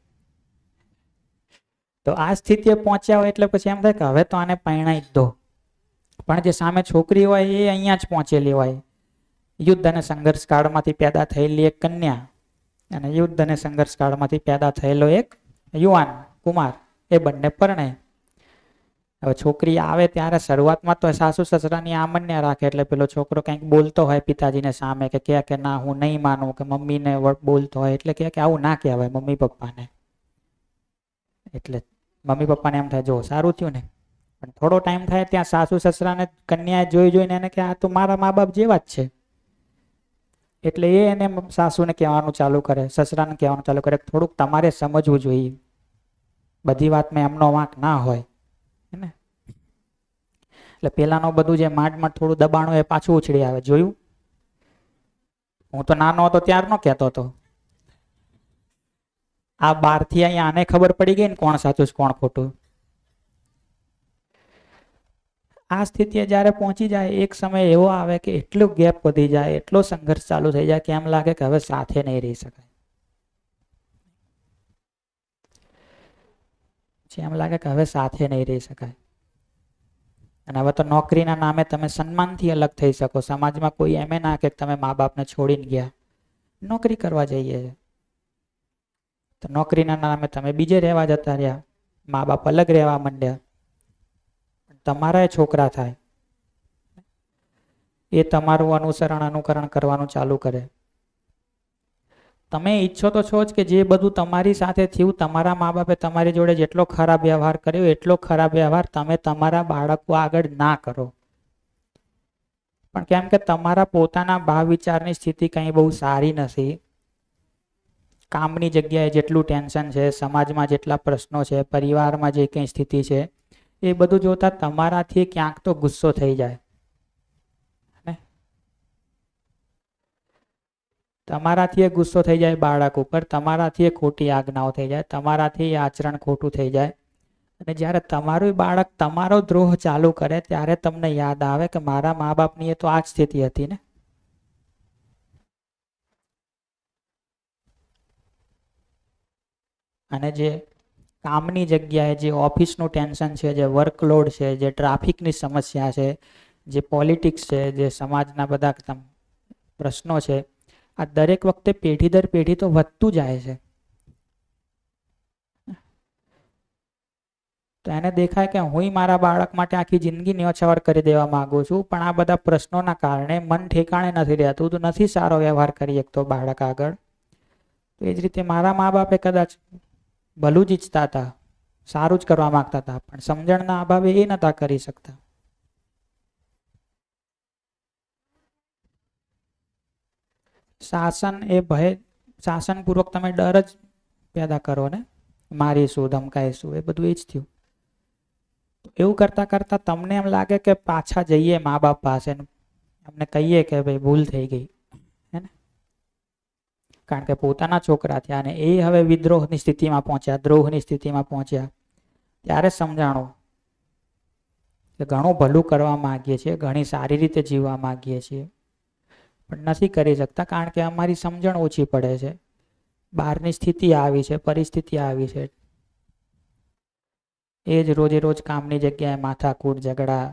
તો આ સ્થિતિએ પહોંચ્યા હોય એટલે પછી એમ થાય કે હવે તો આને પરણાઈ જ દો. પણ જે સામે છોકરી હોય એ અહીંયા જ પહોંચેલી હોય, યુદ્ધ અને સંઘર્ષ કાળમાંથી પેદા થયેલી એક કન્યા અને યુદ્ધ અને સંઘર્ષ કાળમાંથી પેદા થયેલો એક યુવાન કુમાર, એ બંને પરણે. હવે છોકરી આવે ત્યારે શરૂઆતમાં તો સાસુ સસરાની આમન્યા રાખે, એટલે પેલો છોકરો કંઈક બોલતો હોય પિતાજીને સામે કે ના હું નહીં માનું, કે મમ્મીને બોલતો હોય એટલે કે આવું ના કહેવાય મમ્મી પપ્પાને. એટલે મમ્મી પપ્પાને એમ થાય જો સારું થયું ને. પણ થોડો ટાઈમ થાય ત્યાં સાસુ સસરાને કન્યાએ જોઈ જોઈને એને કે આ તો મારા મા બાપ જેવા જ છે. એટલે એ એને સાસુને કહેવાનું ચાલુ કરે, સસરાને કહેવાનું ચાલુ કરે, થોડુંક તમારે સમજવું જોઈએ, બધી વાતમાં એમનો વાંક ના હોય. ને એટલે પેલાનો બધું જે માંડ થોડું દબાણો એ પાછું ઉછળી આવે. જોયું, હું તો નાનો હતો ત્યારનો કહેતો હતો. આ બહારથી અહીંયા આને ખબર પડી ગઈ ને કોણ સાચું છે કોણ ખોટું. આ સ્થિતિએ જ્યારે પહોંચી જાય, એક સમય એવો આવે કે એટલો ગેપ વધી જાય, એટલો સંઘર્ષ ચાલુ થઈ જાય કે એમ લાગે કે હવે સાથે નહીં રહી શકાય. એમ લાગે કે હવે સાથે નહીં રહી શકાય. અને હવે તો નોકરીના નામે તમે સન્માનથી અલગ થઈ શકો. સમાજમાં કોઈ એમ ના કે તમે મા બાપને છોડીને ગયા, નોકરી કરવા જઈએ તો નોકરીના નામે તમે બીજે રહેવા જતા રહ્યા, મા બાપ અલગ રહેવા માંડ્યા. તમારા એ છોકરા થાય, એ તમારું અનુકરણ કરવાનું ચાલુ કરે. તમે ઈચ્છો તો છો જ કે જે બધું તમારી સાથે થયું, તમારા મા બાપે તમારી જોડે જેટલો ખરાબ વ્યવહાર કર્યો એટલો ખરાબ વ્યવહાર તમે તમારા બાળકો આગળ ના કરો. પણ કેમ કે તમારા પોતાના ભાવ વિચારની સ્થિતિ કંઈ બહુ સારી નથી. કામની જગ્યાએ જેટલું ટેન્શન છે, સમાજમાં જેટલા પ્રશ્નો છે, પરિવારમાં જે કંઈ સ્થિતિ છે, એ બધું જોતા તમારાથી ક્યાંક તો ગુસ્સો થઈ જાય. તમારાથી એ ગુસ્સો થઈ જાય બાળક ઉપર, તમારાથી એ ખોટી આજ્ઞાઓ થઈ જાય, તમારાથી એ આચરણ ખોટું થઈ જાય. અને જ્યારે તમારું બાળક તમારો દ્રોહ ચાલુ કરે ત્યારે તમને યાદ આવે કે મારા મા બાપની એ તો આ જ સ્થિતિ હતી ને. અને જે કામની જગ્યાએ જે ઓફિસનું ટેન્શન છે, જે વર્કલોડ છે, જે ટ્રાફિકની સમસ્યા છે, જે પોલિટિક્સ છે, જે સમાજના બધા પ્રશ્નો છે, આ દરેક વખતે પેઢી દર પેઢી તો વધતું જાય છે. તો એને દેખાય કે હું મારા બાળક માટે આખી જિંદગી ન્યોછાવર કરી દેવા માંગુ છું, પણ આ બધા પ્રશ્નોના કારણે મન ઠેકાણે નથી રહેતું, તો નથી સારો વ્યવહાર કરી શકતો બાળક આગળ. તો એ જ રીતે મારા મા બાપે કદાચ ભલું જ ઈચ્છતા હતા, સારું જ કરવા માંગતા હતા, પણ સમજણના અભાવે એ નતા કરી શકતા. શાસન એ ભય, શાસનપૂર્વક તમે ડર જ પેદા કરો ને, મારીશું, ધમકાઈશું, એ બધું એ જ થયું. એવું કરતા કરતા તમને એમ લાગે કે પાછા જઈએ મા બાપ પાસે, એમને કહીએ કે ભાઈ ભૂલ થઈ ગઈ, હે ને? કારણ કે પોતાના છોકરા થયા અને એ હવે વિદ્રોહની સ્થિતિમાં પહોંચ્યા, દ્રોહની સ્થિતિમાં પહોંચ્યા, ત્યારે સમજાણું કે ઘણું ભલું કરવા માંગીએ છીએ, ઘણી સારી રીતે જીવવા માંગીએ છીએ, પણ નથી કરી શકતા કારણ કે અમારી સમજણ ઓછી પડે છે. બહારની સ્થિતિ આવી છે, પરિસ્થિતિ આવી છે. એ જ રોજે રોજ કામની જગ્યાએ માથાકૂટ, ઝઘડા,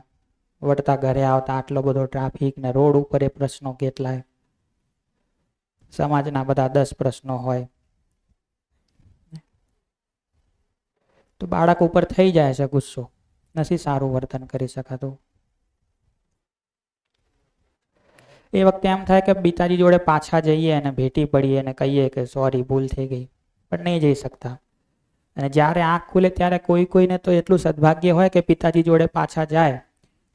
વળતા ઘરે આવતા આટલો બધો ટ્રાફિક ને રોડ ઉપર એ પ્રશ્નો કેટલાય, સમાજના બધા 10 પ્રશ્નો હોય, તો બાળક ઉપર થઈ જાય છે ગુસ્સો, નથી સારું વર્તન કરી શકાતું. એ વખતે એમ થાય કે પિતાજી જોડે પાછા જઈએ અને ભેટી પડીએ અને કહીએ કે સોરી, ભૂલ થઈ ગઈ, પણ નહીં જઈ શકતા. અને જ્યારે આંખ ખુલે ત્યારે કોઈને તો એટલું સદભાગ્ય હોય કે પિતાજી જોડે પાછા જાય,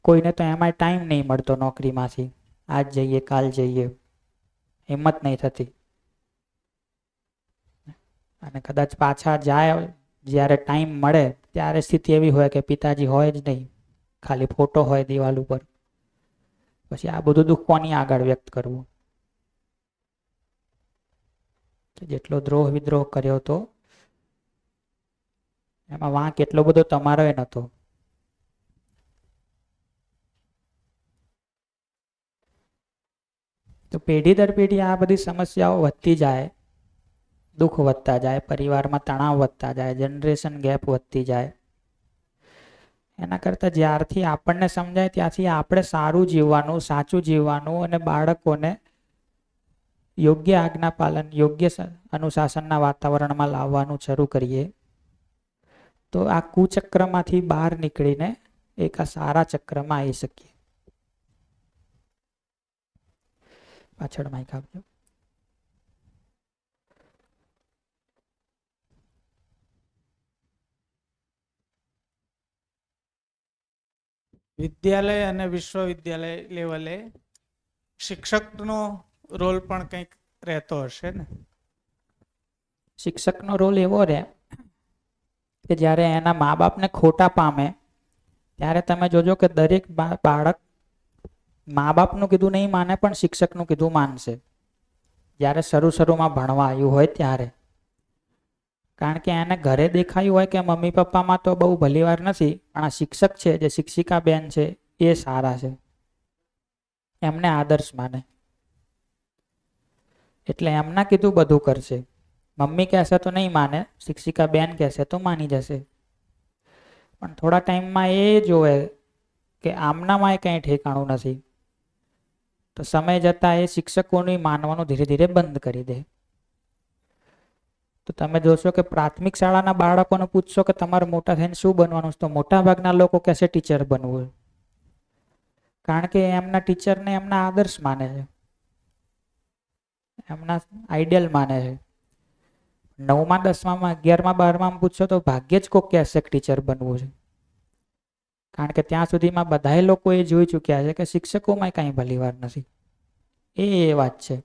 કોઈને તો એમાંય ટાઈમ નહીં મળતો નોકરીમાંથી, આજ જઈએ કાલ જઈએ, હિંમત નહીં થતી. અને કદાચ પાછા જાય જ્યારે ટાઈમ મળે ત્યારે સ્થિતિ એવી હોય કે પિતાજી હોય જ નહીં, ખાલી ફોટો હોય દિવાલ ઉપર. પછી આ બધું દુઃખ કોની આગળ વ્યક્ત કરવું? જેટલો દ્રોહ વિદ્રોહ કર્યો હતો એમાં વાંક એટલો બધો તમારોય નહોતો. તો પેઢી દર પેઢી આ બધી સમસ્યાઓ વધતી જાય, દુઃખ વધતા જાય, પરિવારમાં તણાવ વધતા જાય, જનરેશન ગેપ વધતી જાય. એના કરતાં જ્યારથી આપણને સમજાય ત્યાંથી આપણે સારું જીવવાનું, સાચું જીવવાનું અને બાળકોને યોગ્ય આજ્ઞા પાલન, યોગ્ય અનુશાસનના વાતાવરણમાં લાવવાનું શરૂ કરીએ તો આ કુચક્રમાંથી બહાર નીકળીને એક આ સારા ચક્રમાં આવી શકીએ. પાછળ માઈક આપજો. વિદ્યાલય અને વિશ્વવિદ્યાલય લેવલે શિક્ષકનો રોલ પણ કંઈક રહેતો હશે ને? શિક્ષકનો રોલ એવો રહે કે જ્યારે એના મા બાપને ખોટા પામે ત્યારે તમે જોજો કે દરેક બાળક મા બાપનું કીધું નહીં માને પણ શિક્ષકનું કીધું માનશે, જ્યારે શરૂમાં ભણવા આવ્યું હોય ત્યારે. કારણ કે એને ઘરે દેખાયું હોય કે મમ્મી પપ્પામાં તો બહુ ભલીવાર નથી, પણ આ શિક્ષક છે, જે શિક્ષિકા બેન છે એ સારા છે, એમને આદર્શ માને, એટલે એમના કીધું બધું કરશે. મમ્મી કહેશે તો નહીં માને, શિક્ષિકા બેન કહેશે તો માની જશે. પણ થોડા ટાઈમમાં એ જોવે કે આમનામાં એ કંઈ ઠેકાણું નથી, તો સમય જતાં એ શિક્ષકોનું માનવાનું ધીરે ધીરે બંધ કરી દે. તો તમે જોશો કે પ્રાથમિક શાળાના બાળકોને પૂછશો કે તમારે મોટા થઈને શું બનવાનું છે, તો મોટા ભાગના લોકો કહેશે ટીચર બનવું. કારણ કે એમના ટીચરને એમના આદર્શ માને છે, એમના આઈડિયલ માને છે. 9મા 10મામાં 11મા 12મામાં પૂછશો તો ભાગ્યે જ કોક કહેશે ટીચર બનવું છે. કારણ કે ત્યાં સુધીમાં બધાય લોકો એ જોઈ ચૂક્યા છે કે શિક્ષકોમાં કાંઈ ભલીવાર નથી. એ વાત છે.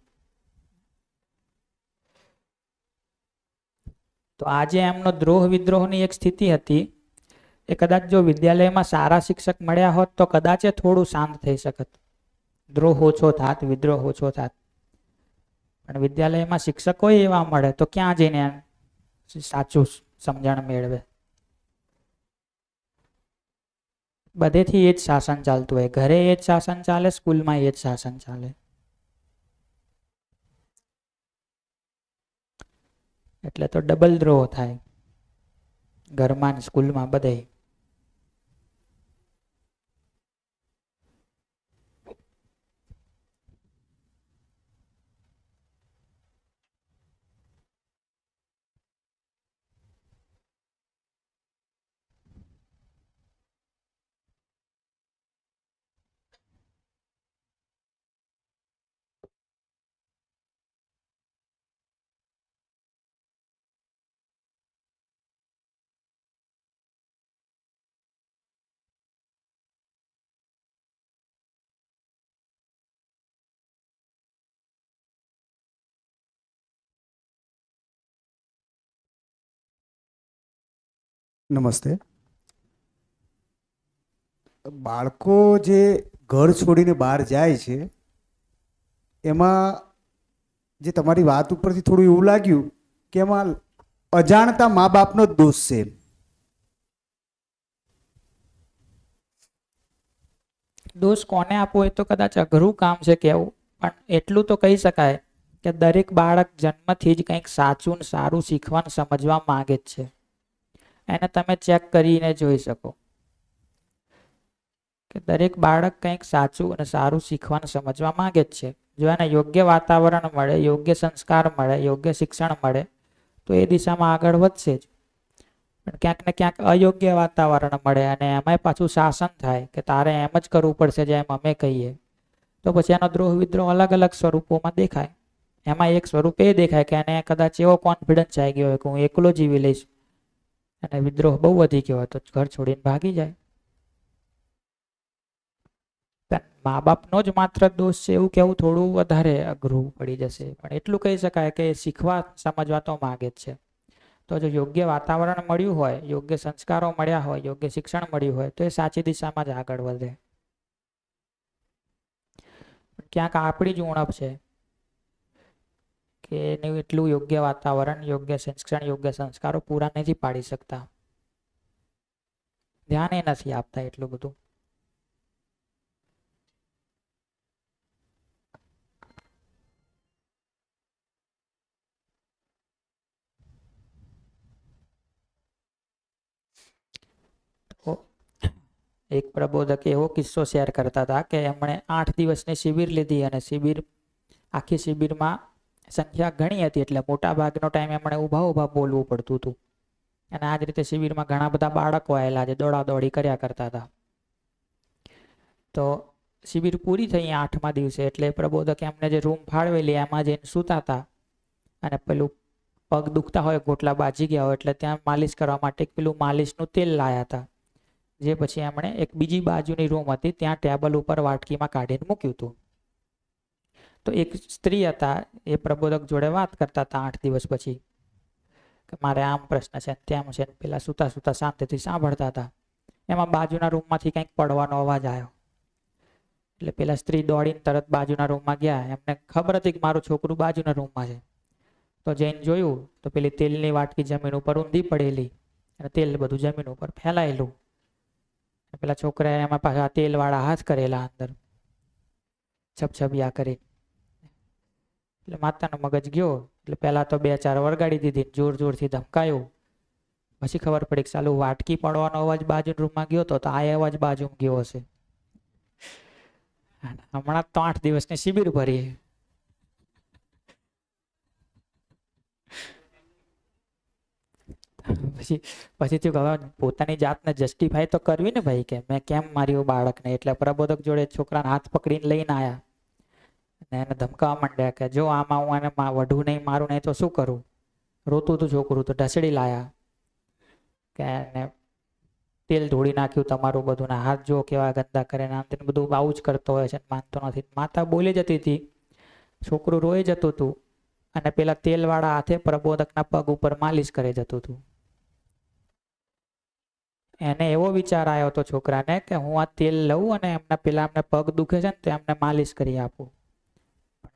તો આજે એમનો દ્રોહ વિદ્રોહની એક સ્થિતિ હતી, એ કદાચ જો વિદ્યાલયમાં સારા શિક્ષક મળ્યા હોત તો કદાચ એ થોડું શાંત થઈ શકત, દ્રોહ ઓછો થાત, વિદ્રોહ ઓછો થાત. પણ વિદ્યાલયમાં શિક્ષકો એવા મળે તો ક્યાં જઈને સાચું સમજણ મેળવે? બધેથી એ જ શાસન ચાલતું હોય, ઘરે એ જ શાસન ચાલે, સ્કૂલમાં એ જ શાસન ચાલે. એટલે તો ડબલ દ્રોહ થાય, ઘરમાં ને સ્કૂલમાં બધે. નમસ્તે. બાળકો જે ઘર છોડીને બહાર જાય છે એમાં જે તમારી વાત ઉપરથી થોડું એવું લાગ્યું કે એમાં અજાણતા મા બાપનો જ દોષ છે. દોષ કોને આપવો એ તો કદાચ અઘરું કામ છે કહેવું, પણ એટલું તો કહી શકાય કે દરેક બાળક જન્મથી જ કંઈક સાચું ને સારું શીખવાનું સમજવા માંગે જ છે. એને તમે ચેક કરીને જોઈ શકો કે દરેક બાળક કંઈક સાચું અને સારું શીખવાનું સમજવા માંગે જ છે. જો એને યોગ્ય વાતાવરણ મળે, યોગ્ય સંસ્કાર મળે, યોગ્ય શિક્ષણ મળે તો એ દિશામાં આગળ વધશે જ. પણ ક્યાંક ને ક્યાંક અયોગ્ય વાતાવરણ મળે અને એમાંય પાછું શાસન થાય કે તારે એમ જ કરવું પડશે જેમ અમે કહીએ, તો પછી એનો દ્રોહ વિદ્રોહ અલગ અલગ સ્વરૂપોમાં દેખાય. એમાં એક સ્વરૂપ એ દેખાય કે એને કદાચ એવો કોન્ફિડન્સ આવી ગયો હોય કે હું એકલો જીવી લઈશ, અને વિદ્રોહ બહુ વધી ગયો હોય તો ઘર છોડીને ભાગી જાય. મા બાપનો જ માત્ર દોષ છે એવું કેવું થોડું વધારે અઘરું પડી જશે, પણ એટલું કહી શકાય કે શીખવા સમજવા તો માગે જ છે. તો જો યોગ્ય વાતાવરણ મળ્યું હોય, યોગ્ય સંસ્કારો મળ્યા હોય, યોગ્ય શિક્ષણ મળ્યું હોય તો એ સાચી દિશામાં જ આગળ વધે. ક્યાંક આપણી જ ઉણપ છે કે એનું એટલું યોગ્ય વાતાવરણ, યોગ્ય શિક્ષણ, યોગ્ય સંસ્કારો પૂરા નથી પાડી શકતા, ધ્યાન એ નથી આપતા એટલું બધું. એક પ્રબોધક એવો કિસ્સો શેર કરતા હતા કે એમણે 8 દિવસની શિબિર લીધી અને આખી શિબિરમાં સંખ્યા ઘણી હતી એટલે મોટા ભાગનો ટાઈમ એમણે ઊભા બોલવું પડતું હતું. અને આ જ રીતે શિબિરમાં ઘણા બધા બાળકો આવેલા જે દોડાદોડી કર્યા કરતા હતા. તો શિબિર પૂરી થઈ 8મા દિવસે એટલે પ્રબોધક એમને જે રૂમ ફાળવેલી એમાં જઈને સૂતા હતા, અને પેલું પગ દુખતા હોય, ગોટલા બાજી ગયા હોય એટલે ત્યાં માલિશ કરવા માટે પેલું માલિશનું તેલ લાયા હતા, જે પછી એમણે એક બીજી બાજુની રૂમ હતી ત્યાં ટેબલ ઉપર વાટકીમાં કાઢીને મૂક્યું હતું. તો એક સ્ત્રી હતા, એ પ્રબોધક જોડે વાત કરતા હતા 8 દિવસ પછી કે મારે આમ પ્રશ્ન છે તેમ છે, પેલા સુતા સુતા શાંતિથી સાંભળતા હતા. એમાં બાજુના રૂમમાંથી કંઈક પડવાનો અવાજ આવ્યો એટલે પેલા સ્ત્રી દોડીને તરત બાજુના રૂમમાં ગયા. એમને ખબર હતી કે મારું છોકરું બાજુના રૂમમાં છે. તો જઈને જોયું તો પેલી તેલની વાટકી જમીન ઉપર ઊંધી પડેલી અને તેલ બધું જમીન ઉપર ફેલાયેલું. પેલા છોકરાએ એમાં પાછા તેલ વાળા હાથ કરેલા અંદર છપછપિયા કરી. એટલે માતાનો મગજ ગયો એટલે પેલા તો 2-4 વરગાડી દીધી, જોર જોરથી ધમકાયું. પછી ખબર પડી કે સાલું વાટકી પડવાનો અવાજ બાજુના રૂમમાં ગયો તો આ અવાજ બાજુમાં ગયો હશે. હમણાં તો 8 દિવસની શિબિર ભરી. પછી થયું કે પોતાની જાતને જસ્ટિફાય તો કરવી ને ભાઈ, કે મેં કેમ માર્યું બાળકને. એટલે પ્રબોધક જોડે છોકરાને હાથ પકડીને લઈને આવ્યા અને એને ધમકાવવા માંડ્યા કે જો આમાં હું એને વઢું નહીં, મારું નહીં તો શું કરું. રોતું હતું છોકરું તો ઢસડી લાયા કે એને તેલ ધોળી નાખ્યું તમારું બધું, ને હાથ જો કેવા ગંદા કરે ને આમ બધું આવું જ કરતો હોય છે, માનતો નથી. માતા બોલી જતી હતી, છોકરું રોઈ જતું હતું અને પેલા તેલ વાળા હાથે પ્રબોધકના પગ ઉપર માલિશ કરે જતું હતું. એને એવો વિચાર આવ્યો હતો છોકરાને કે હું આ તેલ લઉં અને એમને પગ દુખે છે ને તો એમને માલિશ કરી આપું.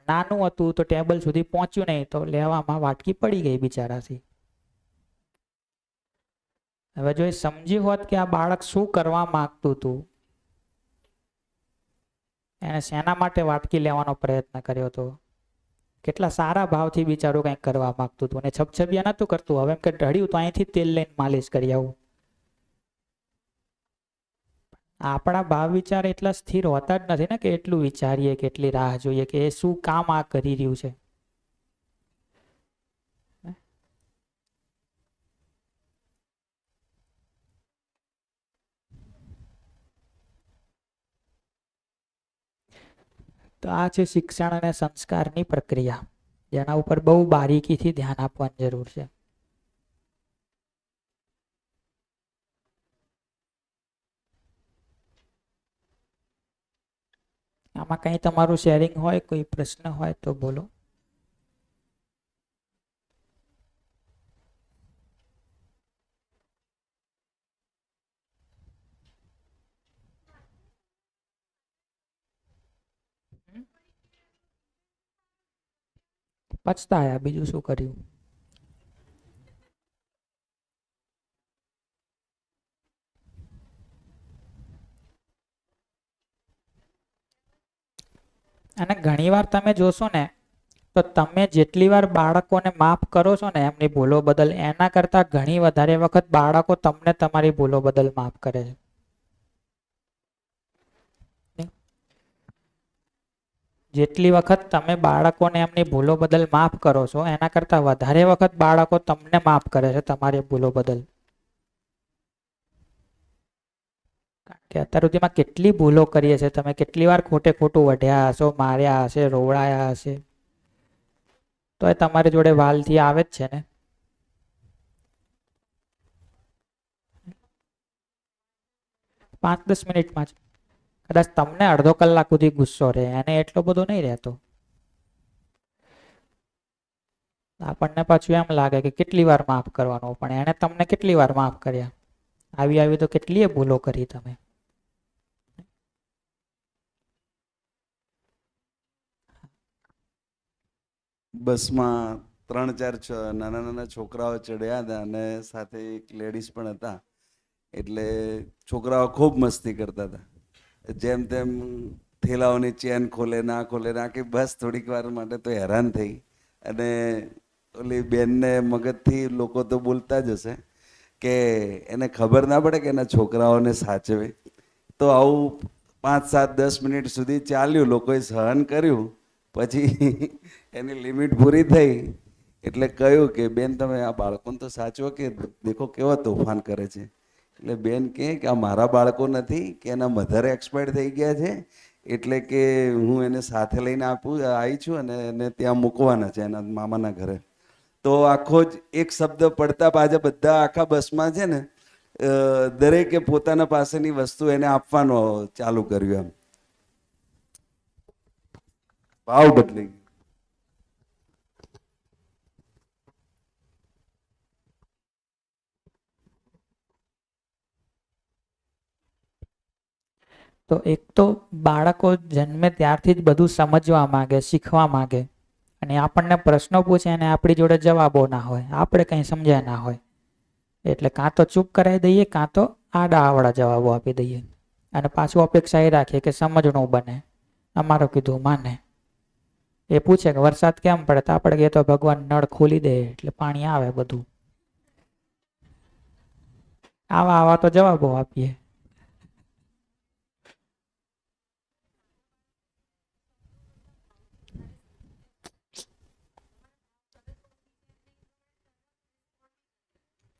નાનું હતું તો ટેબલ સુધી પહોંચ્યું નહીં તો લેવામાં વાટકી પડી ગઈ બિચારાથી. હવે જો એ સમજી હોત કે આ બાળક શું કરવા માંગતું હતું, એને શેના માટે વાટકી લેવાનો પ્રયત્ન કર્યો હતો, કેટલા સારા ભાવથી બિચારું કંઈક કરવા માંગતું હતું અને છપછપિયા નતું કરતું. હવે એમ કે ઢળ્યું તો અહીંથી તેલ લઈને માલિશ કરી આવું. આપણા ભાવ વિચાર એટલા સ્થિર હોતા જ નથી ને કે એટલું વિચારીએ કે એટલી રાહ જોઈએ કે એ શું કામ આ કરી રહ્યું છે. તો આ છે શિક્ષણ અને સંસ્કારની પ્રક્રિયા, જેના ઉપર બહુ બારીકીથી ધ્યાન આપવાની જરૂર છે. આમાં કંઈ તમારું શેરિંગ હોય, કોઈ પ્રશ્ન હોય તો બોલો. પછતાયા, બીજું શું કર્યું. અને ઘણીવાર તમે જોશો ને તો તમે જેટલી વાર બાળકોને માફ કરો છો ને એમની ભૂલો બદલ, એના કરતા ઘણી વધારે વખત બાળકો તમને તમારી ભૂલો બદલ માફ કરે છે. જેટલી વખત તમે બાળકોને એમની ભૂલો બદલ માફ કરો છો એના કરતા વધારે વખત બાળકો તમને માફ કરે છે તમારી ભૂલો બદલ. કારણ કે અત્યાર સુધીમાં કેટલી ભૂલો કરીએ છે, તમે કેટલી વાર ખોટે ખોટું વઢ્યા હશો, માર્યા હશે, રોવડાયા હશે, તો એ તમારી જોડે વાલથી આવે જ છે ને. પાંચ 10 મિનિટમાં જ કદાચ તમને અડધો કલાક સુધી ગુસ્સો રહે, એને એટલો બધો નહીં રહેતો. આપણને પાછું એમ લાગે કે કેટલી વાર માફ કરવાનું, પણ એને તમને કેટલી વાર માફ કર્યા. આવી આવી તો કેટલીય ભૂલો કરી તમે. બસમાં 3-4 નાના નાના છોકરાઓ ચડ્યા હતા અને સાથે એક લેડીઝ પણ હતા. એટલે છોકરાઓ ખૂબ મસ્તી કરતા હતા. જેમ તેમ થેલાઓની ચેન ખોલે ના કે બસ થોડીક વાર માટે તો હેરાન થઈ. અને ઓલી બેનને મગજથી લોકો તો બોલતા જ હશે કે એને ખબર ના પડે કે એના છોકરાઓને સાચવે. તો આવું 5-7-10 મિનિટ સુધી ચાલ્યું, લોકોએ સહન કર્યું. પછી એની લિમિટ પૂરી થઈ એટલે કહ્યું કે બેન તમે આ બાળકોને તો સાચવો, કે દેખો કેવા તોફાન કરે છે. એટલે બેન કહે કે આ મારા બાળકો નથી, કે એના મધર એક્સપાયર થઈ ગયા છે, એટલે કે હું એને સાથે લઈને આવી છું અને એને ત્યાં મૂકવાના છે એના મામાના ઘરે. તો આખો જ એક શબ્દ પડતા પાછા બધા આખા બસમાં છે ને દરેકે પોતાના પાસેની વસ્તુ એને આપવાનું ચાલુ કર્યું. એમ ભાવ બદલાઈ ગયો. તો એક તો બાળકો જન્મે ત્યારથી જ બધું સમજવા માંગે, શીખવા માંગે, અને આપણને પ્રશ્નો પૂછે અને આપણી જોડે જવાબો ના હોય, આપણે કંઈ સમજ્યા ના હોય, એટલે કાં તો ચૂપ કરાવી દઈએ, કાં તો આડા આવડા જવાબો આપી દઈએ, અને પાછું અપેક્ષા એ રાખીએ કે સમજણું બને, અમારું કીધું માને. એ પૂછે કે વરસાદ કેમ પડે, તો આપણે કહીએ તો ભગવાન નળ ખોલી દે એટલે પાણી આવે બધું. આવા આવા તો જવાબો આપીએ.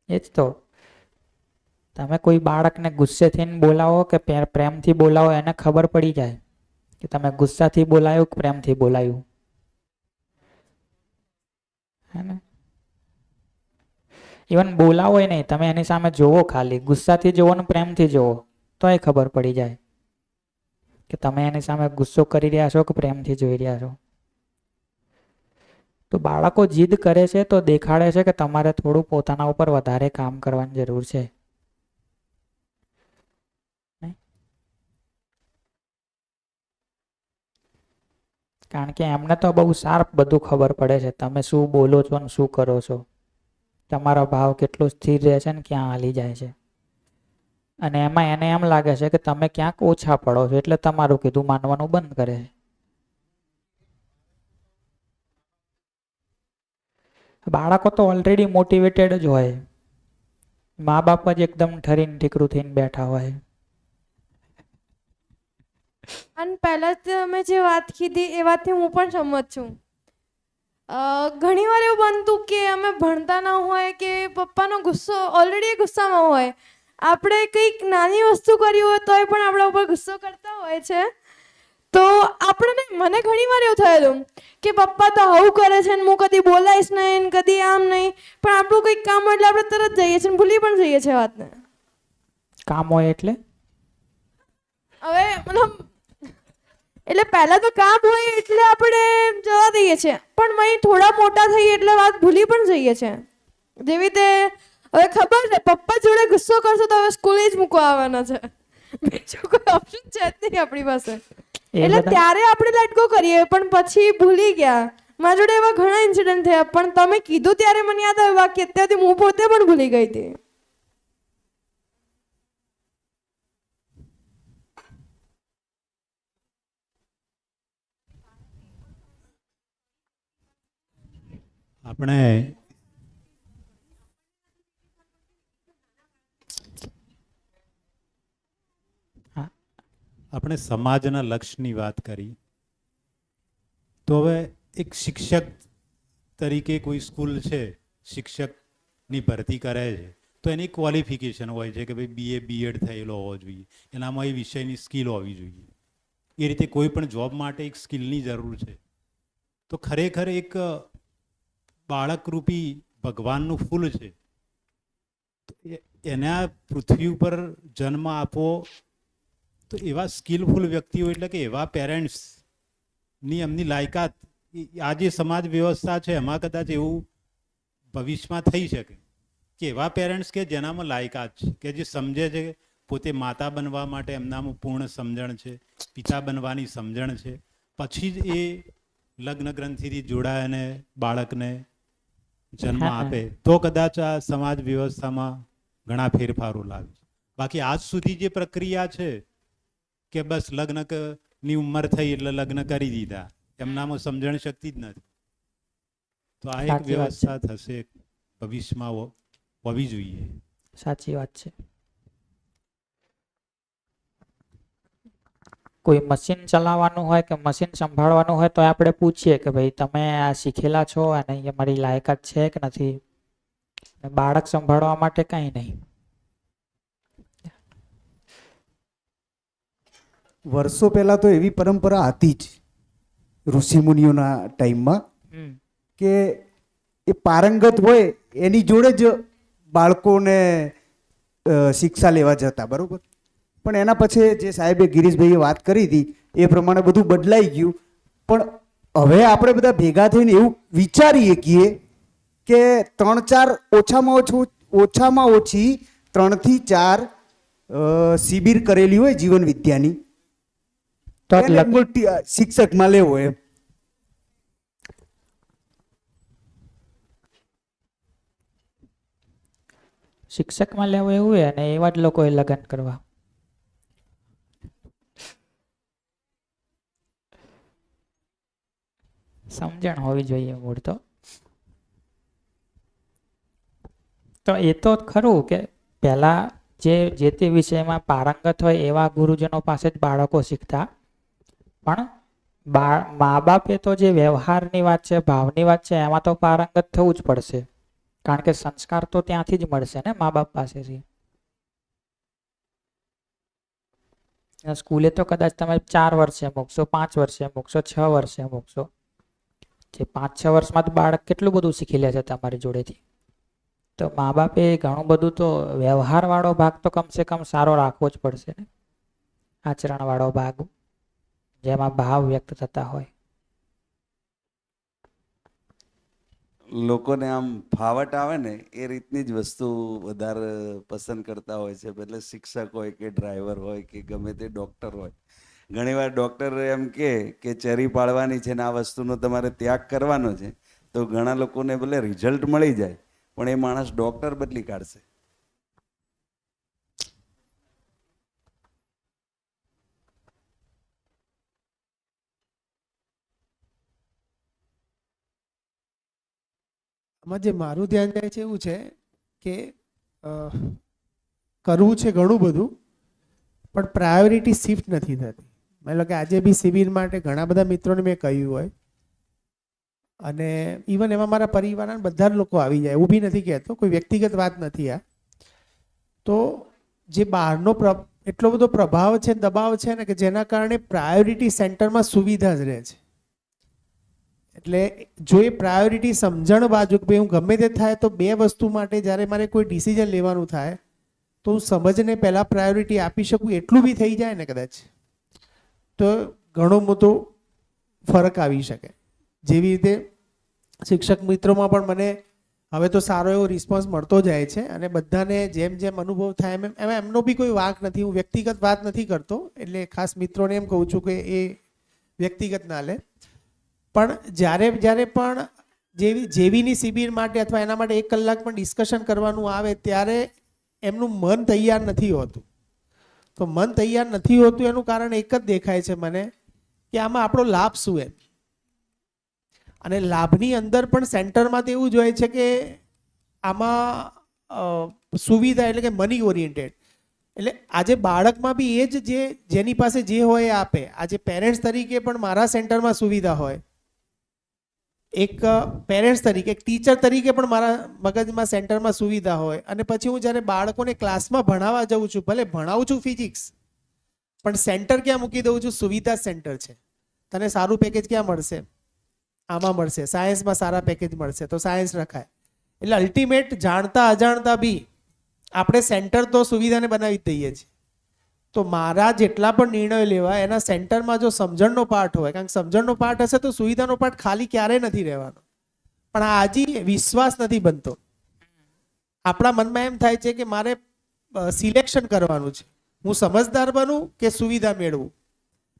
એ જ તો, તમે કોઈ બાળકને ગુસ્સે થઈને બોલાવો કે પ્રેમથી બોલાવો, એને ખબર પડી જાય કે તમે ગુસ્સાથી બોલાયું કે પ્રેમથી બોલાયું. હે ને? ઇવન બોલાવો નહીં, તમે એની સામે જોવો, ખાલી ગુસ્સાથી જોવો ને પ્રેમથી જોવો તોય ખબર પડી જાય કે તમે એની સામે ગુસ્સો કરી રહ્યા છો કે પ્રેમથી જોઈ રહ્યા છો. તો બાળકો જીદ કરે છે તો દેખાડે છે કે તમારે થોડું પોતાના ઉપર વધારે કામ કરવાની જરૂર છે. કારણ કે એમને તો બહુ શાર્પ બધું ખબર પડે છે, તમે શું બોલો છો ને શું કરો છો, તમારો ભાવ કેટલો સ્થિર રહે છે ને ક્યાં હાલી જાય છે. અને એમાં એને એમ લાગે છે કે તમે ક્યાંક ઓછા પડો છો, એટલે તમારું કીધું માનવાનું બંધ કરે છે. બાળકો તો ઓલરેડી મોટિવેટેડ જ હોય, મા બાપ જ એકદમ ઠરીને ઠીકરું થઈને બેઠા હોય. અને પહેલા તમે જે વાત કીધી એ વાતથી હું પણ સંમત છું. ઘણી વાર એવું બનતું કે અમે ભણતા ન હોય કે પપ્પાનો ગુસ્સો ઓલરેડી ગુસ્સામાં હોય, આપણે કંઈક નાની વસ્તુ કરી હોય તોય પણ આપણા ઉપર ગુસ્સો કરતા હોય છે. તો મને ઘણી વાર એવું થયેલું કે પપ્પા તો આવું કરે છે ને હું કદી બોલાઈશ નહીં ને કદી આમ નહીં, પણ આપણું કંઈક કામ હોય એટલે આપણે તરત જઈએ છીએ ને ભૂલી પણ જઈએ છીએ વાતને. કામ હોય એટલે હવે મતલબ એટલે પહેલા તો કામ હોય એટલે આપણે જવા દઈએ છીએ, પણ વહી થોડા મોટા થઈએ એટલે વાત ભૂલી પણ જઈએ છીએ. જેવી રીતે હવે ખબર છે પપ્પા જોડે ગુસ્સો કરશો તો હવે સ્કૂલે જ મૂકવા આવવાના છે, બીજું કોઈ ઓપ્શન છે જ નહીં આપણી પાસે. એટલે ત્યારે આપણે લેટ ગો કરીએ પણ પછી ભૂલી ગયા. મારા જોડે એવા ઘણા ઇન્સિડન્ટ થયા, પણ તમે કીધું ત્યારે મને યાદ આવ્યું વાક્ય, અત્યારથી હું પોતે પણ ભૂલી ગઈ હતી. આપણે સમાજના લક્ષ્યની વાત કરી, તો હવે એક શિક્ષક તરીકે કોઈ સ્કૂલ છે, શિક્ષકની ભરતી કરે છે, તો એની ક્વોલિફિકેશન હોય છે કે ભાઈ BA BEd થયેલો હોવો જોઈએ, એનામાં એ વિષયની સ્કિલ હોવી જોઈએ. એ રીતે કોઈ પણ જોબ માટે એક સ્કિલની જરૂર છે. તો ખરેખર એક બાળકરૂપી ભગવાનનું ફૂલ છે. તો એના પૃથ્વી ઉપર જન્મ આપવો, તો એવા સ્કિલફુલ વ્યક્તિઓ એટલે કે એવા પેરેન્ટ્સની એમની લાયકાત, આ જે સમાજ વ્યવસ્થા છે એમાં કદાચ એવું ભવિષ્યમાં થઈ શકે કે એવા પેરેન્ટ્સ કે જેનામાં લાયકાત છે, કે જે સમજે છે કે પોતે માતા બનવા માટે એમનામાં પૂર્ણ સમજણ છે, પિતા બનવાની સમજણ છે, પછી જ એ લગ્ન ગ્રંથિથી જોડાય અને બાળકને જન્મ હા. આપે તો કદાચ આ સમાજ વ્યવસ્થામાં ઘણા ફેરફારો લાવે છે. બાકી આજ સુધી જે પ્રક્રિયા છે કે બસ ની ઉંમર થઈ એટલે લગ્ન કરી દીધા, એમનામાં સમજણ શક્તિ જ નથી. તો આ એક સાચી વાત છે. વ્યવસ્થા થશે ભવિષ્યમાં હોવી જોઈએ. સાચી વાત છે. કોઈ મશીન ચલાવવાનું હોય કે મશીન સંભાળવાનું હોય તો આપણે પૂછીએ કે ભાઈ તમે આ શીખેલા છો અને એ મારી લાયકાત છે કે નથી. ને બાળક સંભાળવા માટે કંઈ નહીં. વર્ષો પહેલા તો એવી પરંપરા હતી જ ઋષિમુનિઓના ટાઈમમાં કે એ પારંગત હોય એની જોડે જ બાળકોને શિક્ષા લેવા જતા, બરોબર. પણ એના પછી જે સાહેબે ગિરીશભાઈએ વાત કરી હતી એ પ્રમાણે બધું બદલાઈ ગયું. પણ હવે આપણે બધા ભેગા થઈને એવું વિચારીએ કે 3-4 ઓછામાં ઓછી 3 થી 4 શિબિર કરેલી હોય જીવન વિદ્યાની, તો એને મોટી શિક્ષકમાં લેવો એમ. શિક્ષકમાં લેવું એવું હોય અને એવા જ લોકોએ લગ્ન કરવા. સમજણ હોવી જોઈએ મૂળ તો. તો એ તો ખરું કે પહેલા જે તે વિષયમાં પારંગત હોય એવા ગુરુજનો પાસે જ બાળકો શીખતા. પણ મા બાપે તો જે વ્યવહારની વાત છે, ભાવની વાત છે, એમાં તો પારંગત થવું જ પડશે. કારણ કે સંસ્કાર તો ત્યાંથી જ મળશે ને, મા બાપ પાસેથી. સ્કૂલે તો કદાચ તમે 4 વર્ષે મૂકશો, 5 વર્ષે મૂકશો, 6 વર્ષે મૂકશો. જે 5-6 વર્ષમાં તો બાળક કેટલું બધું શીખી લે છે તમારી જોડેથી. તો મા બાપે ઘણું બધું તો વ્યવહાર વાળો ભાગ તો કમસે કમ સારો રાખવો જ પડશે ને. આચરણ વાળો ભાગ જેમાં ભાવ વ્યક્ત થતા હોય. લોકોને આમ ફાવટ આવે ને એ રીતની જ વસ્તુ વધારે પસંદ કરતા હોય છે. એટલે શિક્ષક હોય કે ડ્રાઈવર હોય કે ગમે તે ડૉક્ટર હોય, ઘણીવાર ડૉક્ટર એમ કે ચેરી પાડવાની છે ને આ વસ્તુનો તમારે ત્યાગ કરવાનો છે, તો ઘણા લોકોને ભલે રિઝલ્ટ મળી જાય પણ એ માણસ ડૉક્ટર બદલી કાઢશે. આમાં જે મારું ધ્યાન જાય છે એવું છે કે કરવું છે ઘણું બધું, પણ પ્રાયોરિટી શિફ્ટ નથી થતી. માની લો કે આજે બી શિબિર માટે ઘણા બધા મિત્રોને મેં કહ્યું હોય, અને ઇવન એમાં મારા પરિવારના બધા જ લોકો આવી જાય, એવું બી નથી કહેતો, કોઈ વ્યક્તિગત વાત નથી આ. તો જે બહારનો એટલો બધો પ્રભાવ છે, દબાવ છે ને, કે જેના કારણે પ્રાયોરિટી સેન્ટરમાં સુવિધા જ રહે છે. એટલે જો એ પ્રાયોરિટી સમજણ બાજુ કે ભાઈ હું ગમે તે થાય તો 2 વસ્તુ માટે જ્યારે મારે કોઈ ડિસિઝન લેવાનું થાય તો હું સમજને પહેલાં પ્રાયોરિટી આપી શકું, એટલું બી થઈ જાય ને કદાચ, તો ઘણો મોટો ફરક આવી શકે. જેવી રીતે શિક્ષક મિત્રોમાં પણ મને હવે તો સારો એવો રિસ્પોન્સ મળતો જાય છે, અને બધાને જેમ જેમ અનુભવ થાય એમ એમનો બી કોઈ વાંક નથી. હું વ્યક્તિગત વાત નથી કરતો, એટલે ખાસ મિત્રોને એમ કહું છું કે એ વ્યક્તિગત ના લે. પણ જ્યારે પણ જેવીની શિબિર માટે અથવા એના માટે 1 કલાક પણ ડિસ્કશન કરવાનું આવે ત્યારે એમનું મન તૈયાર નથી હોતું. તો મન તૈયાર નથી હોતું એનું કારણ એક જ દેખાય છે મને, કે આમાં આપણો લાભ શું એમ. અને લાભની અંદર પણ સેન્ટરમાં તો એવું જ હોય છે કે આમાં સુવિધા એટલે કે મની ઓરિએન્ટેડ. એટલે આજે બાળકમાં બી એ જ જેની પાસે જે હોય એ આપે. આજે પેરેન્ટ્સ તરીકે પણ મારા સેન્ટરમાં સુવિધા હોય, એક પેરેન્ટ્સ તરીકે એક ટીચર તરીકે પણ મારા મગજમાં સેન્ટરમાં સુવિધા હોય અને પછી હું જ્યારે બાળકોને ક્લાસમાં ભણાવવા જાઉં છું, ભલે ભણાવું છું ફિઝિક્સ, પણ સેન્ટર ક્યાં મૂકી દઉં છું? સુવિધા સેન્ટર છે. તને સારું પેકેજ ક્યાં મળશે? આમાં મળશે. સાયન્સમાં સારા પેકેજ મળશે તો સાયન્સ રખાય. એટલે અલ્ટિમેટ જાણતા અજાણતા બી આપણે સેન્ટર તો સુવિધાને બનાવી જ દઈએ છીએ. તો મારા જેટલા પણ નિર્ણયો લેવા એના સેન્ટરમાં જો સમજણનો પાઠ હોય, કારણ કે સમજણનો પાઠ હશે તો સુવિધાનો પાઠ ખાલી ક્યારેય નથી રહેવાનો. પણ આ હજી વિશ્વાસ નથી બનતો. આપણા મનમાં એમ થાય છે કે મારે સિલેક્શન કરવાનું છે, હું સમજદાર બનું કે સુવિધા મેળવું,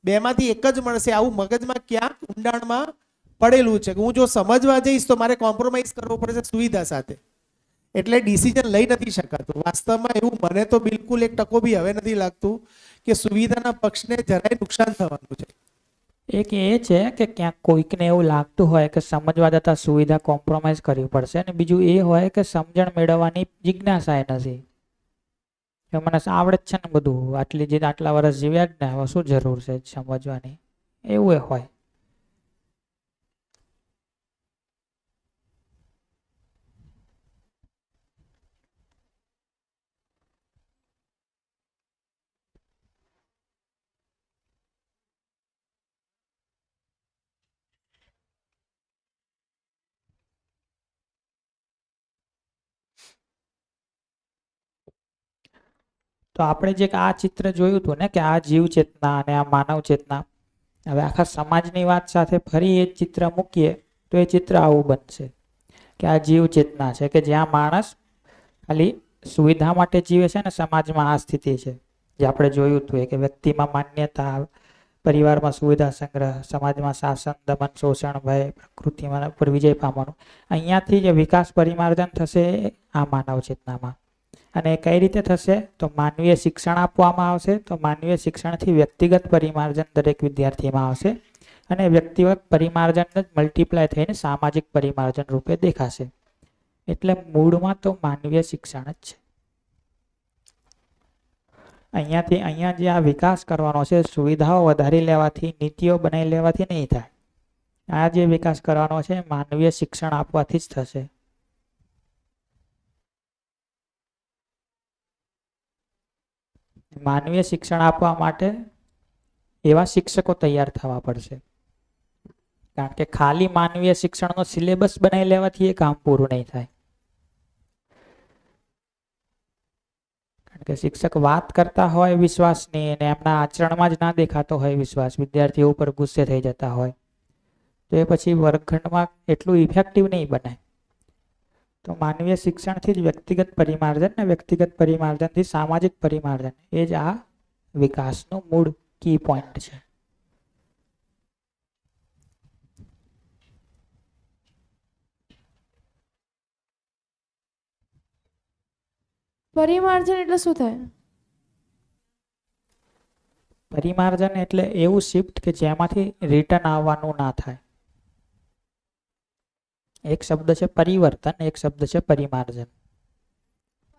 બેમાંથી એક જ મળશે. આવું મગજમાં ક્યાંક ઊંડાણમાં પડેલું છે કે હું જો સમજવા જઈશ તો મારે કોમ્પ્રોમાઇઝ કરવો પડશે સુવિધા સાથે. એટલે ડિસિઝન લઈ નથી શકાતું. વાસ્તવમાં એવું મને તો બિલકુલ 1% બી હવે નથી લાગતું કે સુવિધાના પક્ષને જરાય નુકસાન થવાનું છે. એક એ છે કે ક્યાંક કોઈકને એવું લાગતું હોય કે સમજવા જતા સુવિધા કોમ્પ્રોમાઇઝ કરવી પડશે, અને બીજું એ હોય કે સમજણ મેળવવાની જિજ્ઞાસા એ નથી કે મને આવડે જ છે ને બધું, આટલા વર્ષ જીવ્યા જ ને, હવે શું જરૂર છે સમજવાની, એવું એ હોય. તો આપણે જે આ ચિત્ર જોયું હતું ને કે આ જીવ ચેતના અને આ માનવ ચેતના, હવે આખા સમાજની વાત સાથે ફરી એ ચિત્ર મૂકીએ તો એ ચિત્ર આવું બનશે કે આ જીવ ચેતના છે કે જ્યાં માણસ ખાલી સુવિધા માટે જીવે છે ને સમાજમાં આ સ્થિતિ છે જે આપણે જોયું હતું કે વ્યક્તિમાં માન્યતા, પરિવારમાં સુવિધા સંગ્રહ, સમાજમાં શાસન, દમન, શોષણ, ભય, પ્રકૃતિમાં પર વિજય પામવાનું. અહીંયાથી જે વિકાસ પરિમાર્જન થશે આ માનવ ચેતનામાં. અને કઈ રીતે થશે? તો માનવીય શિક્ષણ આપવામાં આવશે. તો માનવીય શિક્ષણથી વ્યક્તિગત પરિમાર્જન દરેક વિદ્યાર્થીમાં આવશે અને વ્યક્તિગત પરિમાર્જન જ મલ્ટીપ્લાય થઈને સામાજિક પરિમાર્જન રૂપે દેખાશે. એટલે મૂળમાં તો માનવીય શિક્ષણ જ છે. અહીંયાથી અહીંયા જે આ વિકાસ કરવાનો છે, સુવિધાઓ વધારી લેવાથી, નીતિઓ બનાવી લેવાથી નહીં થાય. આ જે વિકાસ કરવાનો છે માનવીય શિક્ષણ આપવાથી જ થશે. માનવીય શિક્ષણ આપવા માટે એવા શિક્ષકો તૈયાર થવા પડશે, કારણ કે ખાલી માનવીય શિક્ષણનો સિલેબસ બનાવી લેવાથી એ કામ પૂરું નહીં થાય. કારણ કે શિક્ષક વાત કરતા હોય વિશ્વાસની અને એમના આચરણમાં જ ના દેખાતો હોય વિશ્વાસ, વિદ્યાર્થીઓ ઉપર ગુસ્સે થઈ જતા હોય, તો એ પછી વર્ગખંડમાં એટલું ઇફેક્ટિવ નહીં બને. તો માનવીય શિક્ષણથી જ વ્યક્તિગત પરિમાર્જન ને વ્યક્તિગત પરિમાર્જનથી સામાજિક પરિમાર્જન, એ જ આ વિકાસનું મૂળ કી પોઈન્ટ છે. પરિમાર્જન એટલે શું થાય? પરિમાર્જન એટલે એવું શિફ્ટ કે જેમાંથી રિટર્ન આવવાનું ના થાય. એક શબ્દ છે પરિવર્તન, એક શબ્દ છે પરિમાર્જન.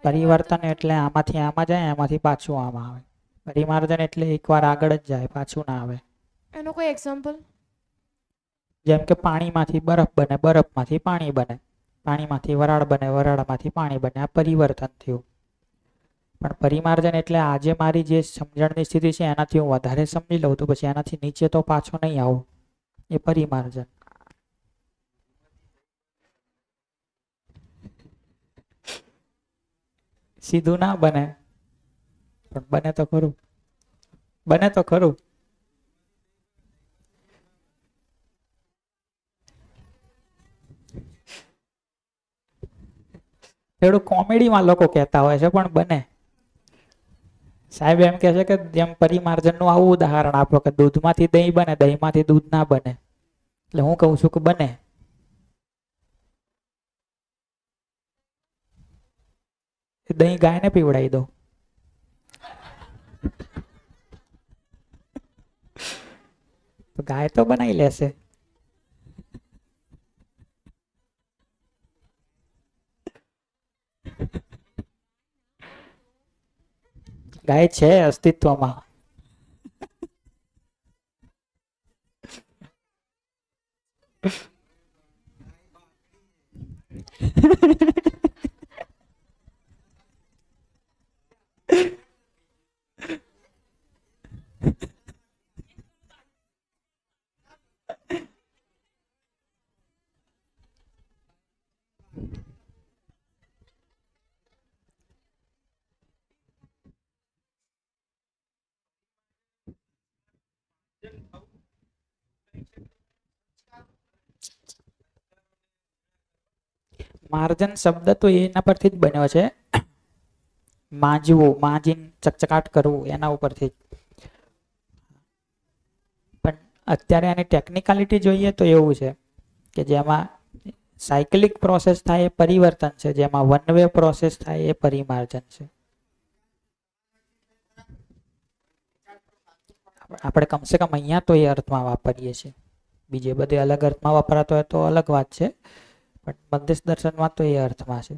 પરિવર્તન એટલે આમાંથી આમાં જાય, આમાંથી પાછું આમાં આવે. પરિમાર્જન એટલે એકવાર આગળ જ જાય, પાછું ના આવે. એનો કોઈ એક્ઝામ્પલ? જેમ કે પાણીમાંથી બરફ બને, બરફમાંથી પાણી બને, પાણીમાંથી વરાળ બને, વરાળમાંથી પાણી બને. આ પરિવર્તન થયું. પણ પરિમાર્જન એટલે આજે મારી જે સમજણની સ્થિતિ છે એનાથી હું વધારે સમજી લઉં તો પછી એનાથી નીચે તો પાછો નહીં આવું, એ પરિમાર્જન. સીધું ના બને પણ બને તો ખરું, બને તો ખરું. થોડું કોમેડીમાં લોકો કહેતા હોય છે પણ બને. સાહેબ એમ કહે છે કે જેમ પરિમાર્જનનું આવું ઉદાહરણ આપો કે દૂધમાંથી દહીં બને, દહીંમાંથી દૂધ ના બને. એટલે હું કહું છું કે બને. દહીં ગાયને પીવડાવી દો. તો ગાય તો બનાવી લેશે. ગાય છે અસ્તિત્વમાં. માર્જન શબ્દ તો એના પરથી જ બન્યો છે. માંજવું, માજીન ચકચકાટ કરવું એના ઉપરથી જ. પણ અત્યારે આની ટેકનિકાલિટી જોઈએ તો એવું છે કે જેમાં સાયકલિક પ્રોસેસ થાય એ પરિવર્તન છે, જેમાં વન વે પ્રોસેસ થાય એ પરિમાર્જન છે. આપણે કમસે કમ અહીંયા તો એ અર્થમાં વાપરીએ છીએ. બીજે બધે અલગ અર્થમાં વપરાતો હોય તો અલગ વાત છે, પણ બંદિશ દર્શનમાં તો એ અર્થમાં છે.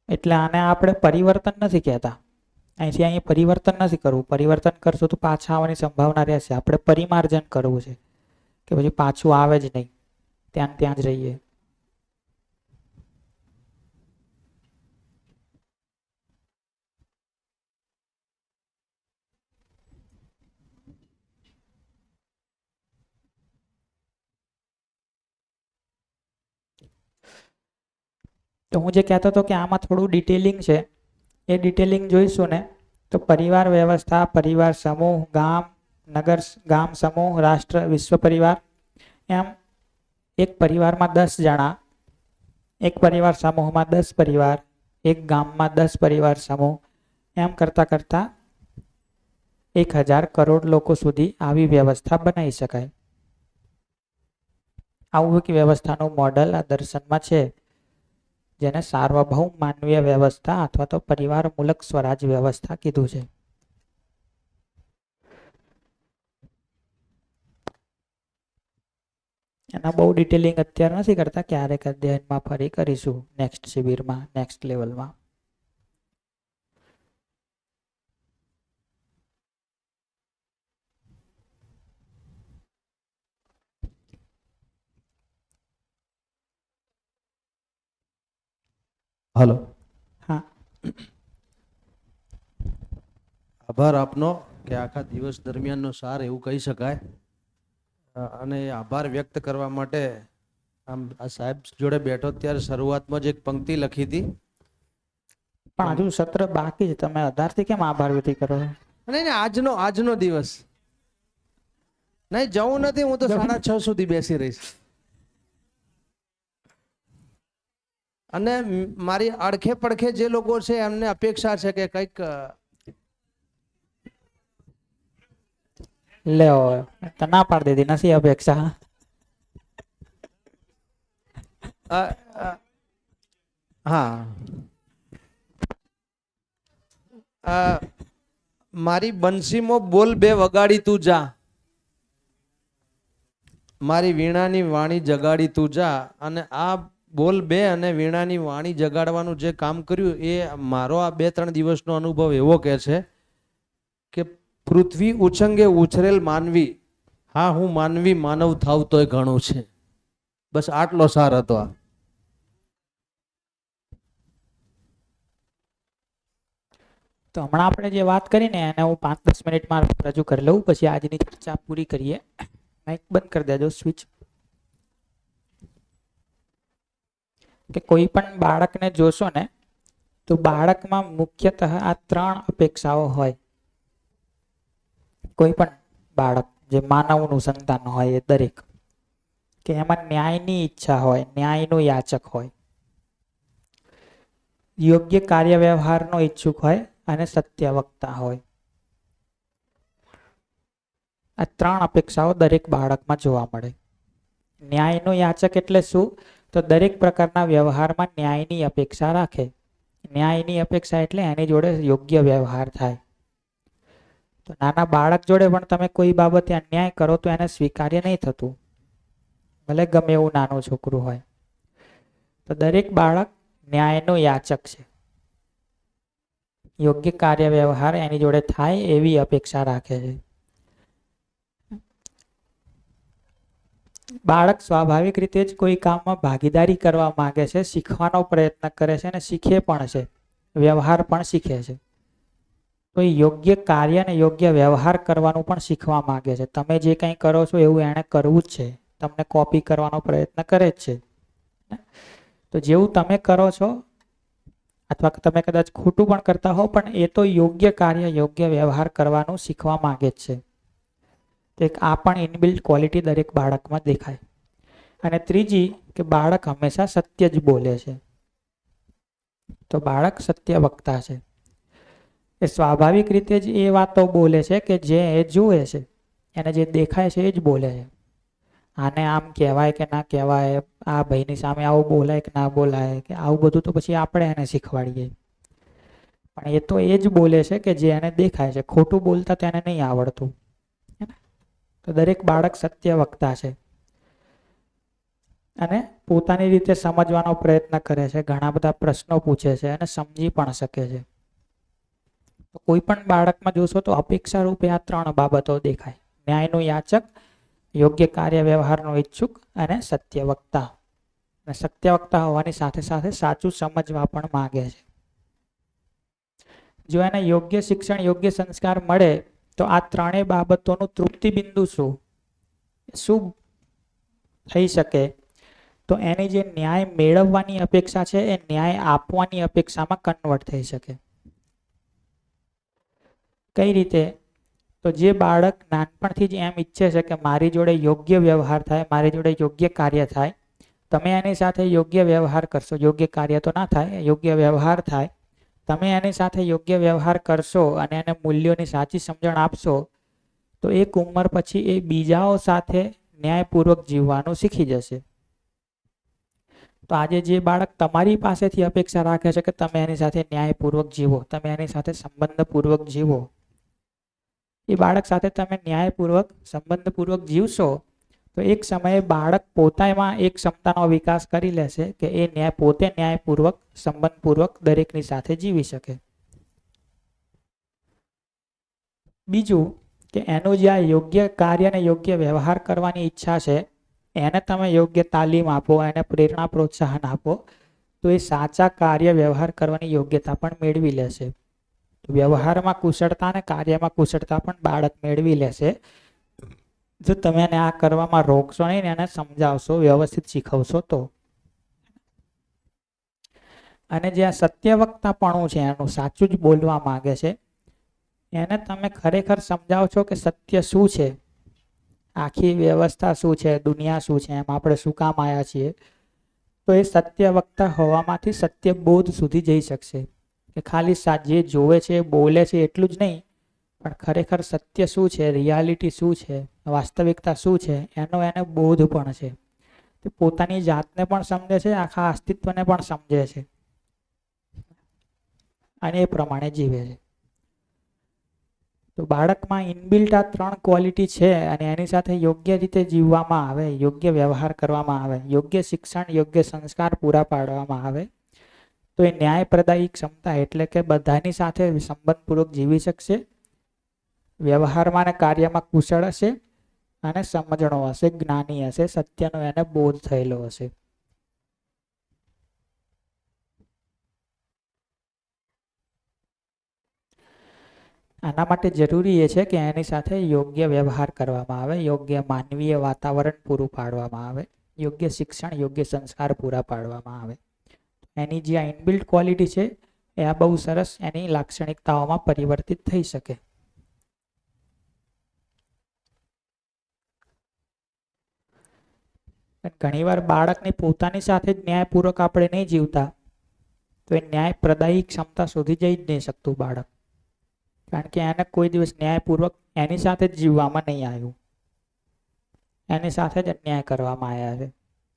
એટલે આને આપણે પરિવર્તન નથી કહેતા. અહીંથી અહીં પરિવર્તન નથી કરવું. પરિવર્તન કરશું તો પાછા આવવાની સંભાવના રહેશે. આપણે પરિમાર્જન કરવું છે કે પછી પાછું આવે જ નહીં, ત્યાં ને ત્યાં જ રહીએ. તો હું જે કહેતો હતો કે આમાં થોડું ડિટેલિંગ છે, એ ડિટેલિંગ જોઈશું ને તો પરિવાર વ્યવસ્થા, પરિવાર સમૂહ, ગામ, નગર, ગામ સમૂહ, રાષ્ટ્ર, વિશ્વ પરિવાર, એમ એક પરિવારમાં 10 જણા, એક પરિવાર સમૂહમાં 10 પરિવાર, એક ગામમાં 10 પરિવાર સમૂહ, એમ કરતા કરતા 1000 કરોડ લોકો સુધી આવી વ્યવસ્થા બનાવી શકાય. આવું એક વ્યવસ્થાનું મોડલ આ દર્શનમાં છે, જેને સાર્વભૌમ માનવીય વ્યવસ્થા અથવા તો પરિવાર મૂલક સ્વરાજ વ્યવસ્થા કીધું છે. એના બહુ ડિટેલિંગ અત્યારે નથી કરતા, ક્યારેક અધ્યયનમાં ફરી કરીશું, નેક્સ્ટ શિબિરમાં, નેક્સ્ટ લેવલમાં. હલો, હા, આભાર આપનો કે આખા દિવસ દરમિયાનનો સાર એવું કહી શકાય. અને આભાર વ્યક્ત કરવા માટે આમ આ સાહેબ જોડે બેઠો ત્યારે શરૂઆતમાં જ એક પંક્તિ લખી હતી. પણ હજુ સત્ર બાકી છે. તમે 18 થી કેમ આભાર વિધિ કરો? નહીં, આજનો દિવસ નહીં, જવું નથી. હું તો 6:30 સુધી બેસી રહીશ. અને મારી અડખે પડખે જે લોકો છે એમને અપેક્ષા છે કે કંઈક લ્યો, તો ના પાડી દીધી, નથી અપેક્ષા. હા, મારી બંસીમાં બોલ 2 વગાડી તું જા, મારી વીણાની વાણી જગાડી તું જા. અને આ બોલ 2 અને વીણાની વાણી જગાડવાનું જે કામ કર્યું એ મારો આ 2-3 દિવસનો અનુભવ એવો કે છે કે પૃથ્વી ઉછંગે ઉછરેલ માનવી, હા હું માનવી માનવ થાવ તોય ઘણું છે. બસ આટલો સાર હતો આ. તો હમણાં આપણે જે વાત કરી ને એને હું 5-10 મિનિટમાં રજૂ કરી લઉં, પછી આજની ચર્ચા પૂરી કરીએ. માઇક બંધ કરી દેજો, સ્વિચ. કે કોઈ પણ બાળકને જોશો ને તો બાળકમાં મુખ્યતઃ આ 3 અપેક્ષાઓ હોય. કોઈ પણ બાળક જે માનવનું સંતાન હોય એ દરેક, કે એમાં ન્યાયની ઈચ્છા હોય, ન્યાયનો યાચક હોય, યોગ્ય કાર્ય વ્યવહારનો ઈચ્છુક હોય અને સત્ય વક્તા હોય. આ 3 અપેક્ષાઓ દરેક બાળકમાં જોવા મળે. ન્યાયનો યાચક એટલે શું? તો દરેક પ્રકારના વ્યવહારમાં ન્યાયની અપેક્ષા રાખે. ન્યાયની અપેક્ષા એટલે એની જોડે યોગ્ય વ્યવહાર થાય. તો નાના બાળક જોડે પણ તમે કોઈ બાબતે અન્યાય કરો તો એને સ્વીકાર્ય નહીં થતું, ભલે ગમે એવું નાનું છોકરું હોય. તો દરેક બાળક ન્યાયનો યાચક છે. યોગ્ય કાર્ય વ્યવહાર એની જોડે થાય એવી અપેક્ષા રાખે છે. બાળક સ્વાભાવિક રીતે જ કોઈ કામમાં ભાગીદારી કરવા માંગે છે, શીખવાનો પ્રયત્ન કરે છે અને શીખે પણ છે, વ્યવહાર પણ શીખે છે. તો એ યોગ્ય કાર્ય અને યોગ્ય વ્યવહાર કરવાનું પણ શીખવા માંગે છે. તમે જે કંઈ કરો છો એવું એણે કરવું જ છે, તમને કોપી કરવાનો પ્રયત્ન કરે જ છે. તો જેવું તમે કરો છો અથવા તમે કદાચ ખોટું પણ કરતા હો, પણ એ તો યોગ્ય કાર્ય યોગ્ય વ્યવહાર કરવાનું શીખવા માંગે જ છે. તો એક આ પણ ઇનબિલ્ટ ક્વોલિટી દરેક બાળકમાં દેખાય. અને ત્રીજી કે બાળક હંમેશા સત્ય જ બોલે છે. તો બાળક સત્ય વક્તા છે. એ સ્વાભાવિક રીતે જ એ વાતો બોલે છે કે જે એ જુએ છે, એને જે દેખાય છે એ જ બોલે છે. આને આમ કહેવાય કે ના કહેવાય, આ ભાઈની સામે આવું બોલાય કે ના બોલાય, કે આવું બધું તો પછી આપણે એને શીખવાડીએ. પણ એ તો એ જ બોલે છે કે જે એને દેખાય છે. ખોટું બોલતા તેને નહીં આવડતું. તો દરેક બાળક સત્ય વક્તા છે અને પોતાની રીતે સમજવાનો પ્રયત્ન કરે છે, ઘણા બધા પ્રશ્નો પૂછે છે અને સમજી પણ શકે છે. તો કોઈ પણ બાળકમાં જોશો તો અપેક્ષા રૂપે આ ત્રણ બાબતો દેખાય: ન્યાયનું યાચક, યોગ્ય કાર્ય વ્યવહારનો ઈચ્છુક અને સત્ય વક્તા. અને સત્ય વક્તા હોવાની સાથે સાથે સાચું સમજવા પણ માંગે છે. જો એને યોગ્ય શિક્ષણ યોગ્ય સંસ્કાર મળે તો આ ત્રણેય બાબતોનું તૃપ્તિ બિંદુ શું થઈ શકે? તો એની જે ન્યાય મેળવવાની અપેક્ષા છે એ ન્યાય આપવાની અપેક્ષામાં કન્વર્ટ થઈ શકે. કઈ રીતે? તો જે બાળક નાનપણથી જ એમ ઈચ્છે છે કે મારી જોડે યોગ્ય વ્યવહાર થાય, મારી જોડે યોગ્ય કાર્ય થાય, તમે એની સાથે યોગ્ય વ્યવહાર કરશો, યોગ્ય કાર્ય તો ના થાય, યોગ્ય વ્યવહાર થાય, તમે એની સાથે યોગ્ય વ્યવહાર કરશો અને એને મૂલ્યોની સાચી સમજણ આપશો, તો એક ઉંમર પછી એ બીજાઓ સાથે ન્યાયપૂર્વક જીવવાનું શીખી જશે. તો આજે જે બાળક તમારી પાસેથી અપેક્ષા રાખે છે કે તમે એની સાથે ન્યાયપૂર્વક જીવો, તમે એની સાથે સંબંધપૂર્વક જીવો, એ બાળક સાથે તમે ન્યાયપૂર્વક સંબંધપૂર્વક જીવશો તો એક સમયે બાળક પોતામાં એક ક્ષમતાનો વિકાસ કરી લેશે કે એ પોતે ન્યાયપૂર્વક સંબંધપૂર્વક દરેકની સાથે જીવી શકે. બીજું કે એનું જે આ યોગ્ય કાર્ય અને યોગ્ય વ્યવહાર કરવાની ઈચ્છા છે એને તમે યોગ્ય તાલીમ આપો, એને પ્રેરણા પ્રોત્સાહન આપો તો એ સાચા કાર્ય વ્યવહાર કરવાની યોગ્યતા પણ મેળવી લેશે. વ્યવહારમાં કુશળતા અને કાર્યમાં કુશળતા પણ બાળક મેળવી લેશે જો તમે એને આ કરવામાં રોકશો નહીં ને એને સમજાવશો, વ્યવસ્થિત શીખવશો તો. અને જે આ સત્યવક્તાપણું છે, એનું સાચું જ બોલવા માંગે છે, એને તમે ખરેખર સમજાવો છો કે સત્ય શું છે, આખી વ્યવસ્થા શું છે, દુનિયા શું છે, એમ આપણે શું કામ આવ્યા છીએ, તો એ સત્ય વક્તા હોવામાંથી સત્ય બોધ સુધી જઈ શકશે. કે ખાલી જે જોવે છે બોલે છે એટલું જ નહીં, પણ ખરેખર સત્ય શું છે, રિયાલિટી શું છે, વાસ્તવિકતા શું છે, એનો એને બોધ પણ છે. તે પોતાની જાતને પણ સમજે છે, આખા અસ્તિત્વને પણ સમજે છે અને એ પ્રમાણે જીવે છે. તો બાળકમાં ઇનબિલ્ટ આ ત્રણ ક્વોલિટી છે અને એની સાથે યોગ્ય રીતે જીવવામાં આવે, યોગ્ય વ્યવહાર કરવામાં આવે, યોગ્ય શિક્ષણ યોગ્ય સંસ્કાર પૂરા પાડવામાં આવે તો એ ન્યાયપ્રદાયી ક્ષમતા એટલે કે બધાની સાથે સંબંધપૂર્વક જીવી શકશે, વ્યવહારમાં અને કાર્યમાં કુશળ હશે અને સમજણો હશે, જ્ઞાની હશે, સત્યનો એને બોધ થયેલો હશે. આના માટે જરૂરી એ છે કે એની સાથે યોગ્ય વ્યવહાર કરવામાં આવે, યોગ્ય માનવીય વાતાવરણ પૂરું પાડવામાં આવે, યોગ્ય શિક્ષણ યોગ્ય સંસ્કાર પૂરા પાડવામાં આવે. એની જે આ ઇનબિલ્ટ ક્વોલિટી છે એ આ બહુ સરસ એની લાક્ષણિકતાઓમાં પરિવર્તિત થઈ શકે. ઘણીવાર બાળકની પોતાની સાથે જ ન્યાયપૂર્વક આપણે નહીં જીવતા તો એ ન્યાય પ્રદાયી ક્ષમતા સુધી જઈ જ નહીં શકતું બાળક, કારણ કે એને કોઈ દિવસ ન્યાયપૂર્વક એની સાથે જ જીવવામાં નહીં આવ્યું, એની સાથે જ અન્યાય કરવામાં આવ્યા છે.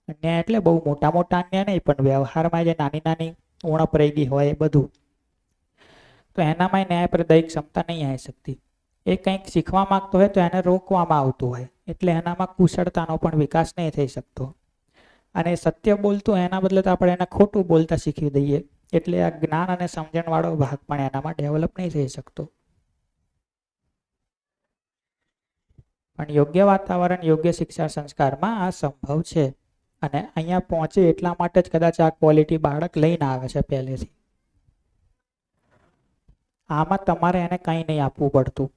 અન્યાય એટલે બહુ મોટા મોટા અન્યાય નહીં, પણ વ્યવહારમાં જે નાની નાની ઉણપ રહી ગઈ હોય એ બધું, તો એનામાં ન્યાય પ્રદાયી ક્ષમતા નહીં આવી શકતી. એ કંઈક શીખવા માંગતો હોય તો એને રોકવામાં આવતું હોય, એટલે એનામાં કુશળતાનો પણ વિકાસ નહીં થઈ શકતો. અને સત્ય બોલતું એના બદલે તો આપણે એને ખોટું બોલતા શીખવી દઈએ, એટલે આ જ્ઞાન અને સમજણવાળો ભાગ પણ એનામાં ડેવલપ નહીં થઈ શકતો. પણ યોગ્ય વાતાવરણ, યોગ્ય શિક્ષણ સંસ્કારમાં આ સંભવ છે. અને અહીંયા પહોંચે એટલા માટે જ કદાચ આ ક્વોલિટી બાળક લઈને આવે છે પહેલેથી. આમાં તમારે એને કંઈ નહીં આપવું પડતું.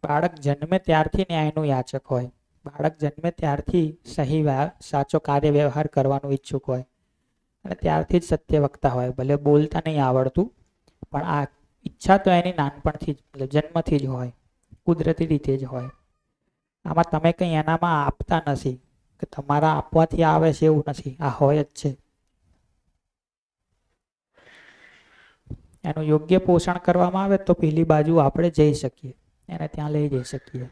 બાળક જન્મે ત્યારથી ન્યાયનું યાચક હોય. બાળક જન્મે ત્યારથી સાચો કાર્ય વ્યવહાર કરવાનું ઈચ્છુક હોય અને ત્યારથી જ સત્ય વક્તા હોય. ભલે બોલતા નહીં આવડતું, પણ આ ઈચ્છા તો એની નાનપણથી જ, મતલબ જન્મથી જ હોય, કુદરતી રીતે જ હોય. આમાં તમે કંઈ એનામાં આપતા નથી કે તમારા આપવાથી આવે છે એવું નથી, આ હોય જ છે. એનું યોગ્ય પોષણ કરવામાં આવે તો પેલી બાજુ આપણે જઈ શકીએ, એને ત્યાં લઈ જઈ શકીએ.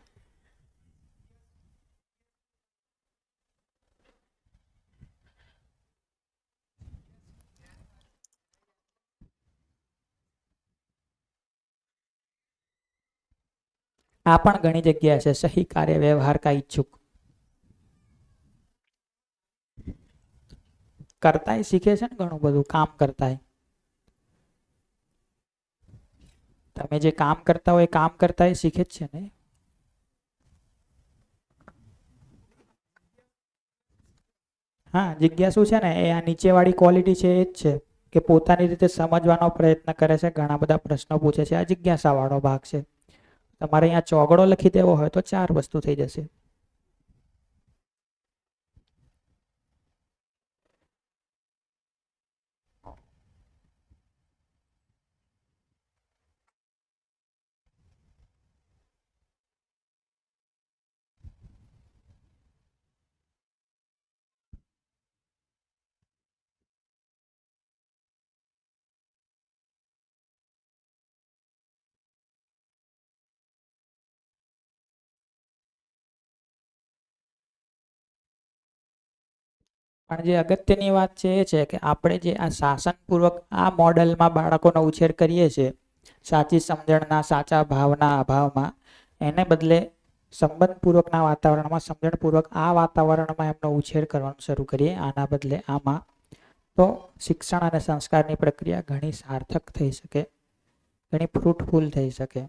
આ પણ ઘણી જગ્યાએ છે, સહી કાર્ય વ્યવહાર કા ઈચ્છુક. કરતાય શીખે છે ને ઘણું બધું, કામ કરતાય. તમે જે કામ કરતા હોય એ કામ કરતાય શીખે જ છે ને. હા, જિજ્ઞાસુ છે ને એ આ નીચેવાળી ક્વોલિટી છે એ જ છે કે પોતાની રીતે સમજવાનો પ્રયત્ન કરે છે, ઘણા બધા પ્રશ્નો પૂછે છે. આ જિજ્ઞાસાવાળો ભાગ છે. તમારે અહીંયા ચોગડો લખી દેવો હોય તો 4 વસ્તુ થઈ જશે. પણ જે અગત્યની વાત છે એ છે કે આપણે જે આ શાસનપૂર્વક આ મોડેલમાં બાળકોનો ઉછેર કરીએ છીએ, સાચી સમજણના, સાચા ભાવના અભાવમાં, એને બદલે સંબંધપૂર્વકના વાતાવરણમાં, સમજણપૂર્વક આ વાતાવરણમાં એમનો ઉછેર કરવાનું શરૂ કરીએ, આના બદલે આમાં, તો શિક્ષણ અને સંસ્કારની પ્રક્રિયા ઘણી સાર્થક થઈ શકે, ઘણી ફ્રૂટફુલ થઈ શકે.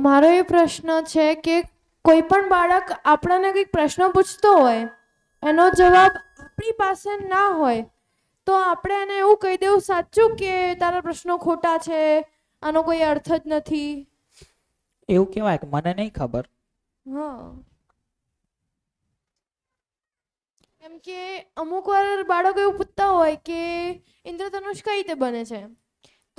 મારો એ પ્રશ્ન છે કે કોઈ પણ બાળક આપણને કંઈક પ્રશ્ન પૂછતો હોય, એનો જવાબ આપણી પાસે ના હોય, તો આપણે એને એવું કહી દેવું સાચું કે તારા પ્રશ્નો ખોટા છે, આનો કોઈ અર્થ જ નથી. એવું કહેવાય કે મને નહીં ખબર. હા, એમ કે અમુક વાર બાળકો એવું પૂછતા હોય કે ઇન્દ્રધનુષ કઈ રીતે બને છે,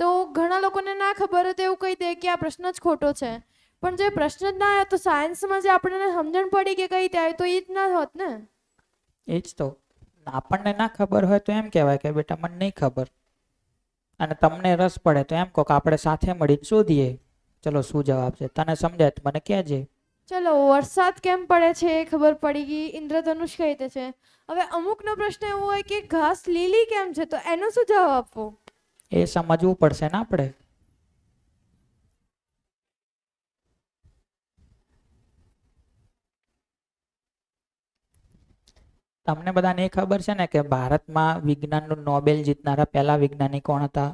તો ઘણા લોકોને ના ખબર હોય તો એવું કહી દે કે આ પ્રશ્ન જ ખોટો છે. પણ જે પ્રશ્ન જ ના આવ્યો તો સાયન્સમાં જે આપણને સમજણ પડી કે કઈ રીતે આવ્યું તો એ જ ના હોત ને. એ જ તો. આપણને ના ખબર હોય તો એમ કહેવાય કે બેટા મને નહીં ખબર, અને તમને રસ પડે તો એમ કહો કે આપણે સાથે મળીને શોધીએ, ચલો શું જવાબ છે, તને સમજાય તો મને કહેજે. ચલો, વરસાદ કેમ પડે છે એ ખબર પડી ગઈ, ઇન્દ્રધનુષ કઈ રીતે છે. હવે અમુકનો પ્રશ્ન એવો હોય કે ઘાસ લીલી કેમ છે, તો એનો શું જવાબ આપવો? એ સમજવું પડશે ને આપણે. તમને બધાને એ ખબર છે ને કે ભારતમાં વિજ્ઞાનનું નોબેલ જીતનારા પહેલા વૈજ્ઞાનિક કોણ હતા?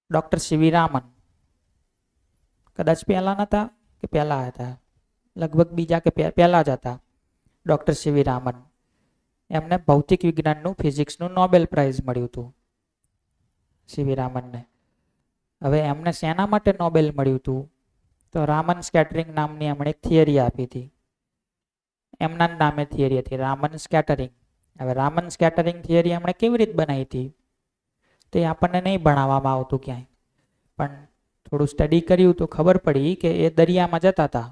ડોક્ટર સીવી રામન. કદાચ પહેલા નતા કે પહેલા હતા, લગભગ બીજા કે પહેલા જ હતા. ડોક્ટર સીવી રામન, એમને ભૌતિક વિજ્ઞાનનું, ફિઝિક્સનું નોબેલ પ્રાઇઝ મળ્યું હતું સીવી રામનને. હવે એમને શેના માટે નોબેલ મળ્યું હતું? તો રામન સ્કેટરિંગ નામની એમણે એક થિયરી આપી હતી. એમના નામે થિયરી હતી, રામન સ્કેટરિંગ. હવે રામન સ્કેટરિંગ થિયરી એમણે કેવી રીતે બનાવી હતી તે આપણને નહીં ભણાવવામાં આવતું ક્યાંય, પણ થોડું સ્ટડી કર્યું તો ખબર પડી કે એ દરિયામાં જતા હતા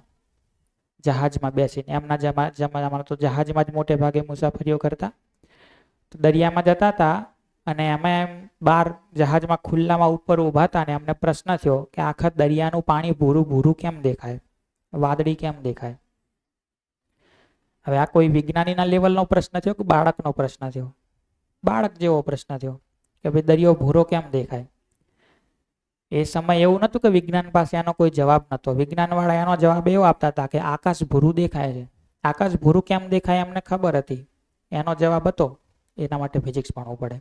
જહાજમાં બેસીને. એમના જમાનામાં તો જહાજમાં જ મોટે ભાગે મુસાફરીઓ કરતા. તો દરિયામાં જતા હતા અને એમાં એમ બહાર જહાજમાં ખુલ્લામાં ઉપર ઊભા હતા અને એમને પ્રશ્ન થયો કે આખા દરિયાનું પાણી ભૂરું ભૂરું કેમ દેખાય, વાદળી કેમ દેખાય. હવે આ કોઈ વિજ્ઞાનીના લેવલનો પ્રશ્ન થયો કે બાળકનો પ્રશ્ન થયો? બાળક જેવો પ્રશ્ન થયો કે ભાઈ દરિયો ભૂરો કેમ દેખાય. એ સમય એવું નહોતું કે વિજ્ઞાન પાસે એનો કોઈ જવાબ નહોતો. વિજ્ઞાનવાળા એનો જવાબ એવો આપતા હતા કે આકાશ ભૂરું દેખાય છે. આકાશ ભૂરું કેમ દેખાય એમને ખબર હતી, એનો જવાબ હતો એના માટે ફિઝિક્સ ભણવું પડે.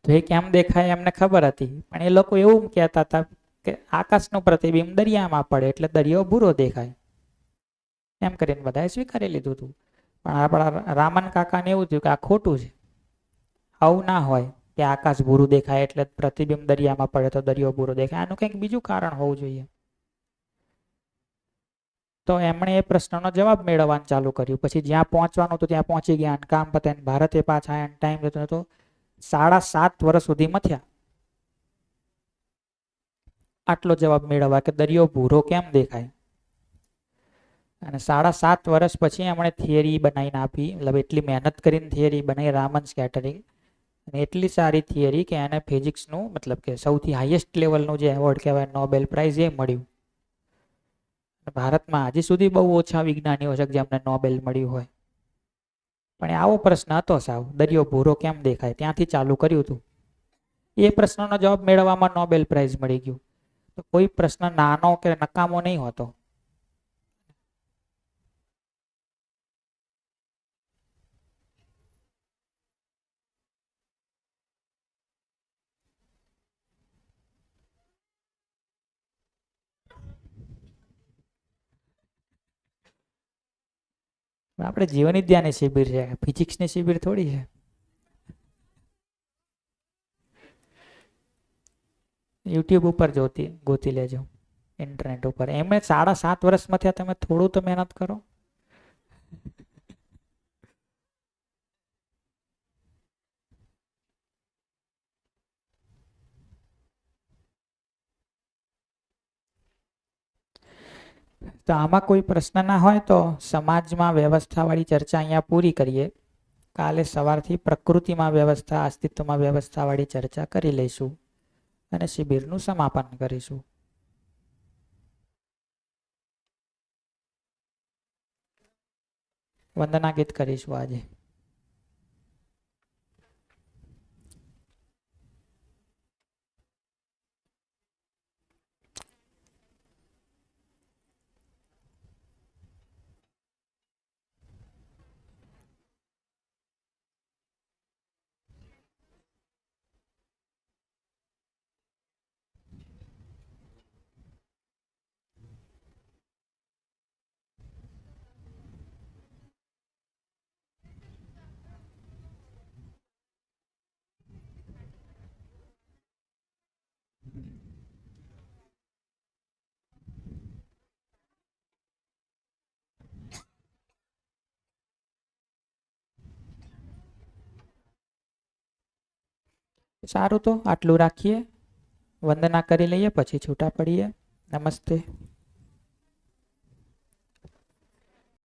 તો એ કેમ દેખાય એમને ખબર હતી, પણ એ લોકો એવું કહેતા હતા કે આકાશનું પ્રતિબિંબ દરિયામાં પડે એટલે દરિયો ભૂરો દેખાય, એમ કરીને બધાએ સ્વીકારી લીધું હતું. પણ આપણા રામન કાકાને એવું થયું કે આ ખોટું છે, આવું ના હોય કે આકાશ ભૂરું દેખાય એટલે પ્રતિબિંબ દરિયામાં પડે તો દરિયો ભૂરો દેખાય, આનું કંઈક બીજું કારણ હોવું જોઈએ. તો એમણે એ પ્રશ્નનો જવાબ મેળવવાનું ચાલુ કર્યું. પછી જ્યાં પહોંચવાનું હતું ત્યાં પહોંચી ગયા અને કામ પતે ને ભારતે પાછા આવ્યા, ટાઈમ જતો હતો. 7.5 વર્ષ સુધી મથ્યા આટલો જવાબ મેળવવા કે દરિયો ભૂરો કેમ દેખાય. અને 7.5 વર્ષ પછી એમણે થિયરી બનાવીને આપી, મતલબ એટલી મહેનત કરીને થિયરી બનાવી રામન સ્કેટરિંગ, અને એટલી સારી થિયરી કે એને ફિઝિક્સનું મતલબ કે સૌથી હાઈએસ્ટ લેવલનું જે એવોર્ડ કહેવાય નોબેલ પ્રાઇઝ એ મળ્યું. ભારતમાં હજી સુધી બહુ ઓછા વિજ્ઞાનીઓ છે જેમને નોબેલ મળ્યું હોય. પણ આવો પ્રશ્ન હતો સાવ, દરિયો ભૂરો કેમ દેખાય, ત્યાંથી ચાલુ કર્યું હતું. એ પ્રશ્નનો જવાબ મેળવવામાં નોબેલ પ્રાઇઝ મળી ગયું. તો કોઈ પ્રશ્ન નાનો કે નકામો નહીં હોતો. આપણે જીવન વિદ્યાની શિબિર છે, ફિઝિક્સની શિબિર થોડી છે. યુટ્યુબ ઉપર ગોતી લેજો, ઇન્ટરનેટ ઉપર. એમને 7.5 વર્ષમાં થયા, તમે થોડું તો મહેનત કરો. તો આમાં કોઈ પ્રશ્ન ના હોય તો સમાજમાં વ્યવસ્થાવાળી ચર્ચા અહીંયા પૂરી કરીએ. કાલે સવારથી પ્રકૃતિમાં વ્યવસ્થા, અસ્તિત્વમાં વ્યવસ્થાવાળી ચર્ચા કરી લઈશું અને શિબિરનું સમાપન કરીશું. વંદના ગીત કરીશું આજે. સારું, તો આટલું રાખીએ, વંદના કરી લઈએ, પછી છૂટા પડીએ. નમસ્તે.